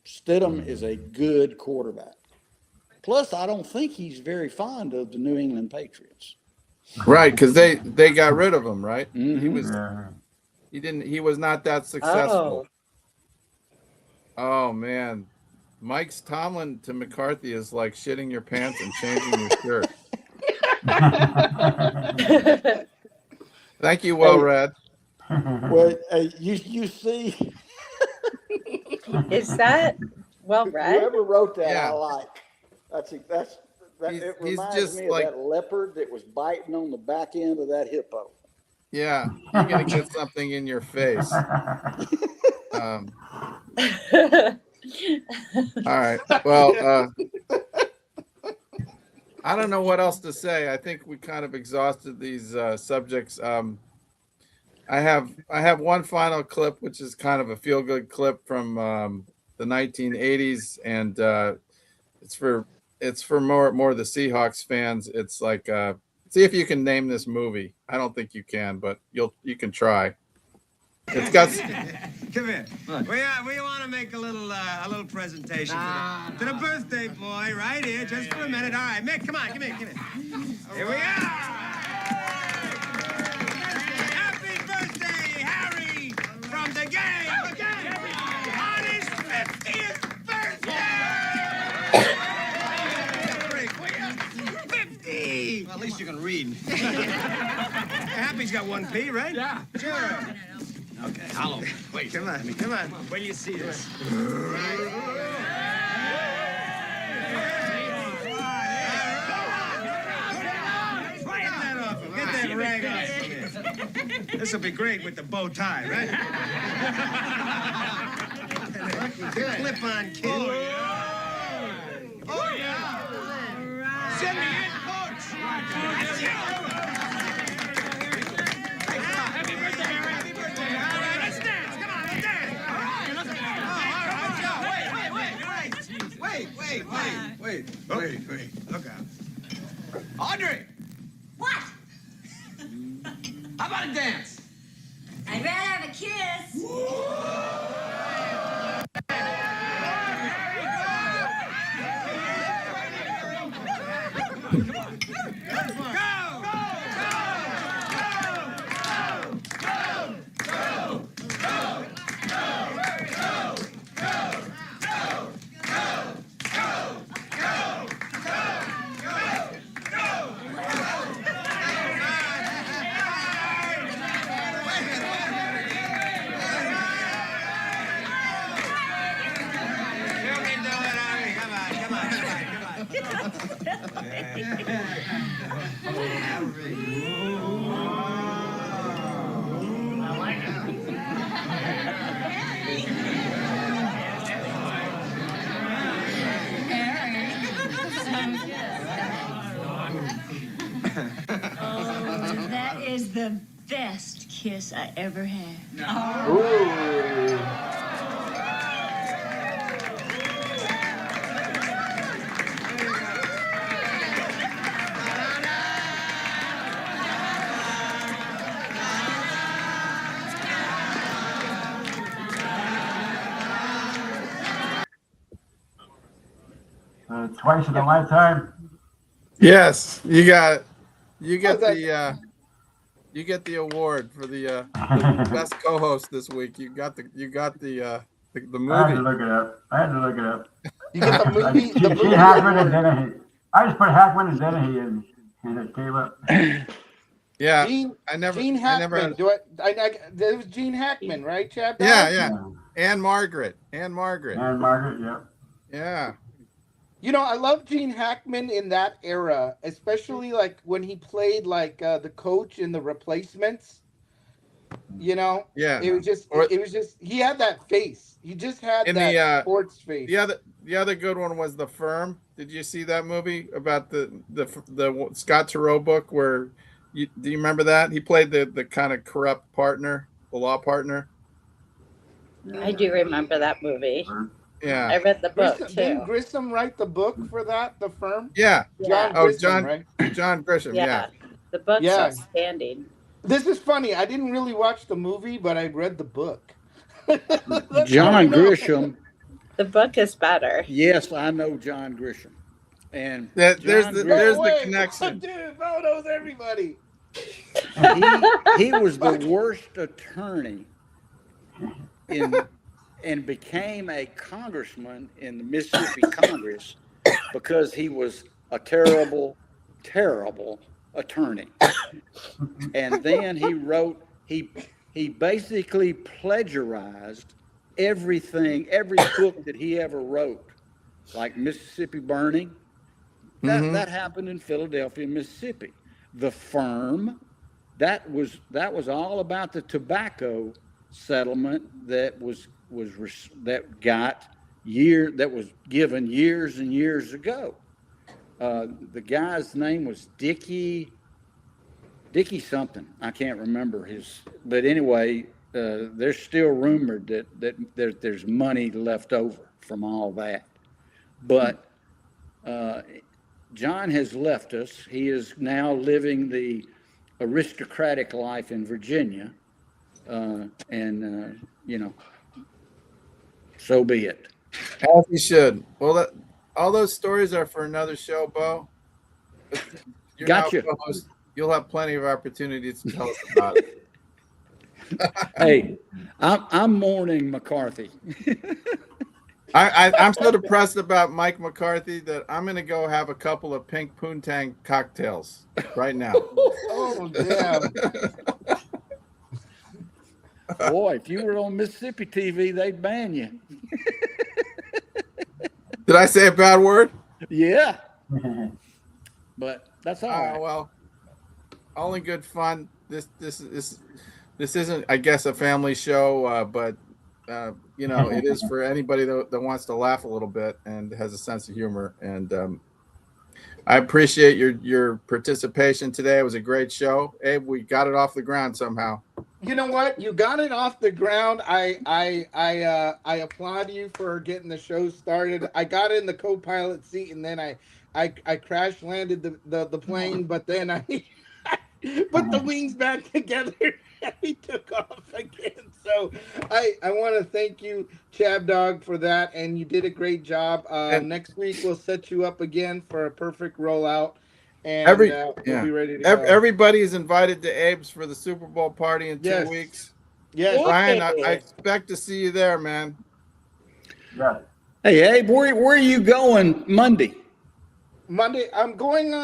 Stidham is a good quarterback. Plus, I don't think he's very fond of the New England Patriots. Right, because they got rid of him, right? Mhm. He was not that successful. Oh man. Mike's Tomlin to McCarthy is like shitting your pants and changing your shirt. Thank you, Well Read. Well, you see, Is that well read? whoever wrote that, Yeah. I like. That He's it reminds just me of like- that leopard that was biting on the back end of that hippo. Yeah, you're gonna get something in your face. All right. Well, I don't know what else to say. I think we kind of exhausted these subjects. I have one final clip, which is kind of a feel-good clip from the 1980s, and it's for more the Seahawks fans. It's like see if you can name this movie. I don't think you can, but you can try. It's got. Come here. We want to make a little presentation to the birthday boy right here, just for a minute. All right, Mick, come on, come here. Here we are. Happy birthday, Harry, from the gang. On his 50th birthday. 50. Well, at least you can read. Happy's got one P, right? Yeah. Sure. Okay, hello. Wait, come on. When you see this. Get that rag off from here. This will be great with the bow tie, right? Clip-on kid. Oh, yeah. Send me in, coach. Happy birthday, Harry. Happy birthday. All right, let's dance. Come on, let's dance. All right, wait. Look out. Audrey. What? How about a dance? I'd rather have a kiss. That is the best kiss I ever had. twice in a lifetime. Yes, you got it. You get How's that? you get the award for the best co-host this week. You got the movie. I had to look it up. You get the movie. The movie Gene Hackman and award. Dennehy. I just put Hackman and Dennehy in, and it came up. Yeah, Gene I Hackman. It was Gene Hackman, right, Chad? Yeah. And Margaret. And Margaret, yeah. Yeah. You know, I love Gene Hackman in that era, especially like when he played like the coach in The Replacements. You know, Yeah. it was just he had that face. He just had In that sports face. The other good one was The Firm. Did you see that movie about the Scott Turow book where do you remember that? He played the kind of corrupt partner, the law partner. I do remember that movie. Yeah. I read the book Grissom, too. didn't Grissom write the book for that? The Firm. Yeah. Yeah. Grissom, right? John Grisham. Yeah. The book's Yeah. outstanding. This is funny. I didn't really watch the movie, but I read the book. John Grisham. The book is better. Yes, I know John Grisham. And There's John the Grisham, connection. Dude, Bo knows everybody. he was the worst attorney and became a congressman in the Mississippi Congress because he was a terrible, terrible attorney. And then he basically plagiarized every book that he ever wrote, like Mississippi Burning. That happened in Philadelphia, Mississippi. The Firm, that was all about the tobacco settlement that was given years and years ago. The guy's name was Dickie something. I can't remember but anyway, there's still rumored that there's money left over from all that. But John has left us. He is now living the aristocratic life in Virginia. So be it. As he should. Well, all those stories are for another show, Bo. You're Gotcha. now co-host. You'll have plenty of opportunities to tell us about it. Hey, I'm mourning McCarthy. I'm so depressed about Mike McCarthy that I'm going to go have a couple of pink poontang cocktails right now. Oh, damn. Boy, if you were on Mississippi TV, they'd ban you. Did I say a bad word? Yeah. But that's all right. Well, all in good fun. This isn't, I guess, a family show, but it is for anybody that wants to laugh a little bit and has a sense of humor. And I appreciate your participation today. It was a great show. Abe, we got it off the ground somehow. You know what? You got it off the ground. I applaud you for getting the show started. I got in the co-pilot seat and then I crash landed the plane, but then I put the wings back together and we took off again. So I want to thank you, Chab Dog, for that, and you did a great job. Next week we'll set you up again for a perfect rollout. And we'll be ready to go. Everybody is invited to Abe's for the Super Bowl party in 2 weeks. Yes. Brian, I expect to see you there, man. Yeah. Hey, Abe, where are you going Monday? Monday, we're going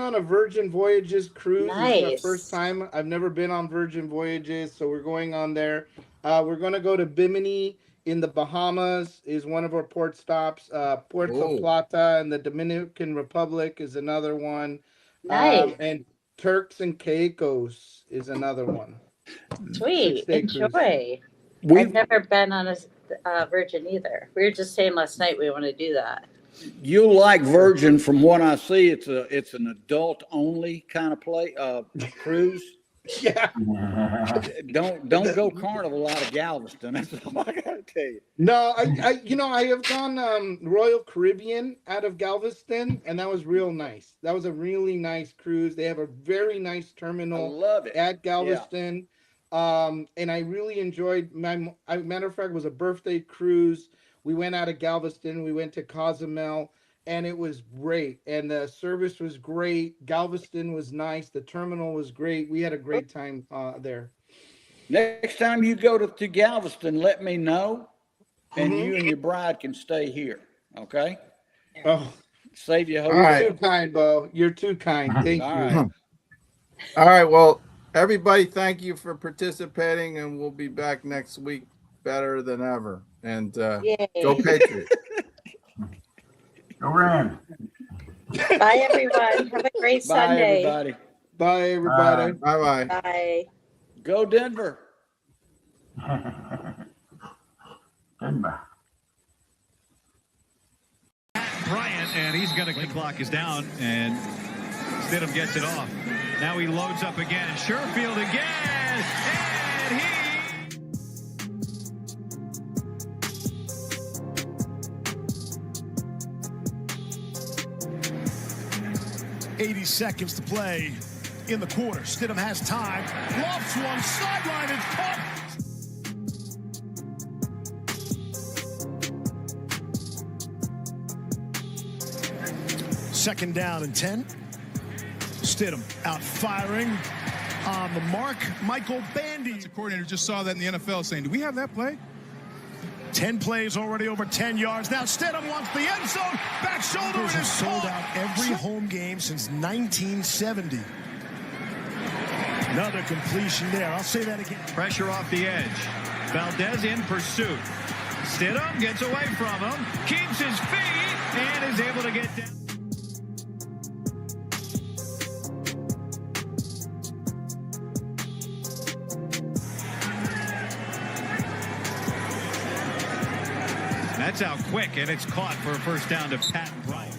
on a Virgin Voyages cruise. This is my Nice. first time. I've never been on Virgin Voyages, so we're going on there. We're going to go to Bimini in the Bahamas is one of our port stops. Puerto Plata in the Dominican Republic is another one. Nice. And Turks and Caicos is another one. Sweet. 6-day cruise. Enjoy. I've never been on a Virgin either. We were just saying last night we want to do that. You'll like Virgin. From what I see, it's an adult only kind of cruise. Yeah. Don't go Carnival out of Galveston. That's all I gotta tell you. No, I have gone Royal Caribbean out of Galveston, and that was real nice. That was a really nice cruise. They have a very nice terminal I love it. at Galveston. And I really enjoyed matter of fact, it was a birthday cruise. We went out of Galveston, we went to Cozumel, and it was great. And the service was great. Galveston was nice. The terminal was great. We had a great time there. Next time you go to Galveston, let me know, and you and your bride can stay here. Okay? Oh, save you. All right. You're too kind, Bo. You're too kind. Thank All you. right. All right. Well, everybody, thank you for participating, and we'll be back next week better than ever. And go Patriots. Go Rams. Bye, everyone. Have a great Bye, Sunday. everybody. Bye, everybody. Bye-bye. Bye. Go Denver. Denver. Bryant, and he's going to. The clock is down, and Stidham gets it off. Now he loads up again. Sherfield again, and he. 80 seconds to play in the quarter. Stidham has time. Lofts one sideline. It's caught. Second down and 10. Stidham out firing on the mark. Michael Bandy. The coordinator just saw that in the NFL saying, do we have that play? 10 plays already over 10 yards. Now Stidham wants the end zone. Back shoulder and is sold out every home game since 1970. Another completion there. I'll say that again. Pressure off the edge. Valdez in pursuit. Stidham gets away from him, keeps his feet, and is able to get down. That's out quick, and it's caught for a first down to Pat Bryant.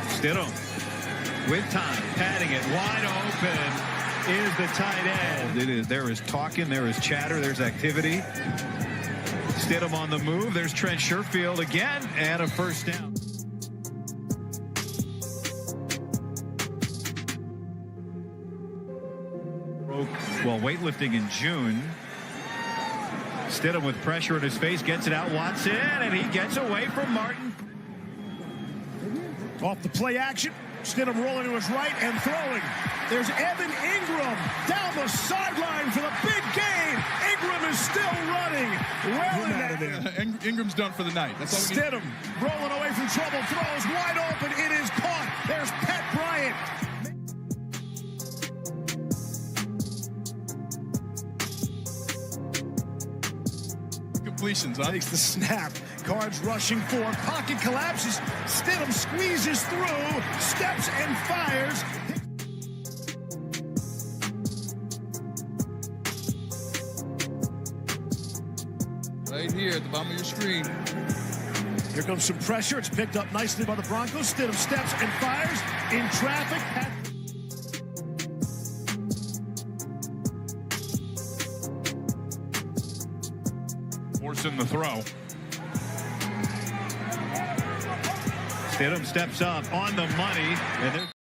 Stidham with time, patting it wide open is the tight end. It is. There is talking, there is chatter, there's activity. Stidham on the move. There's Trent Sherfield again, and a first down. Well, weightlifting in June. Stidham with pressure in his face, gets it out, Watson, and he gets away from Martin. Off the play action, Stidham rolling to his right and throwing. There's Evan Ingram down the sideline for the big gain. Ingram is still running. Well out of there. Ingram's done for the night. That's all we need. Stidham rolling away from trouble, throws wide open. It is caught. There's Pat Bryant. Completions, huh? Takes the snap. Cards rushing forward. Pocket collapses. Stidham squeezes through. Steps and fires. Right here at the bottom of your screen. Here comes some pressure. It's picked up nicely by the Broncos. Stidham steps and fires in traffic. Forcing the throw. Stidham steps up on the money, and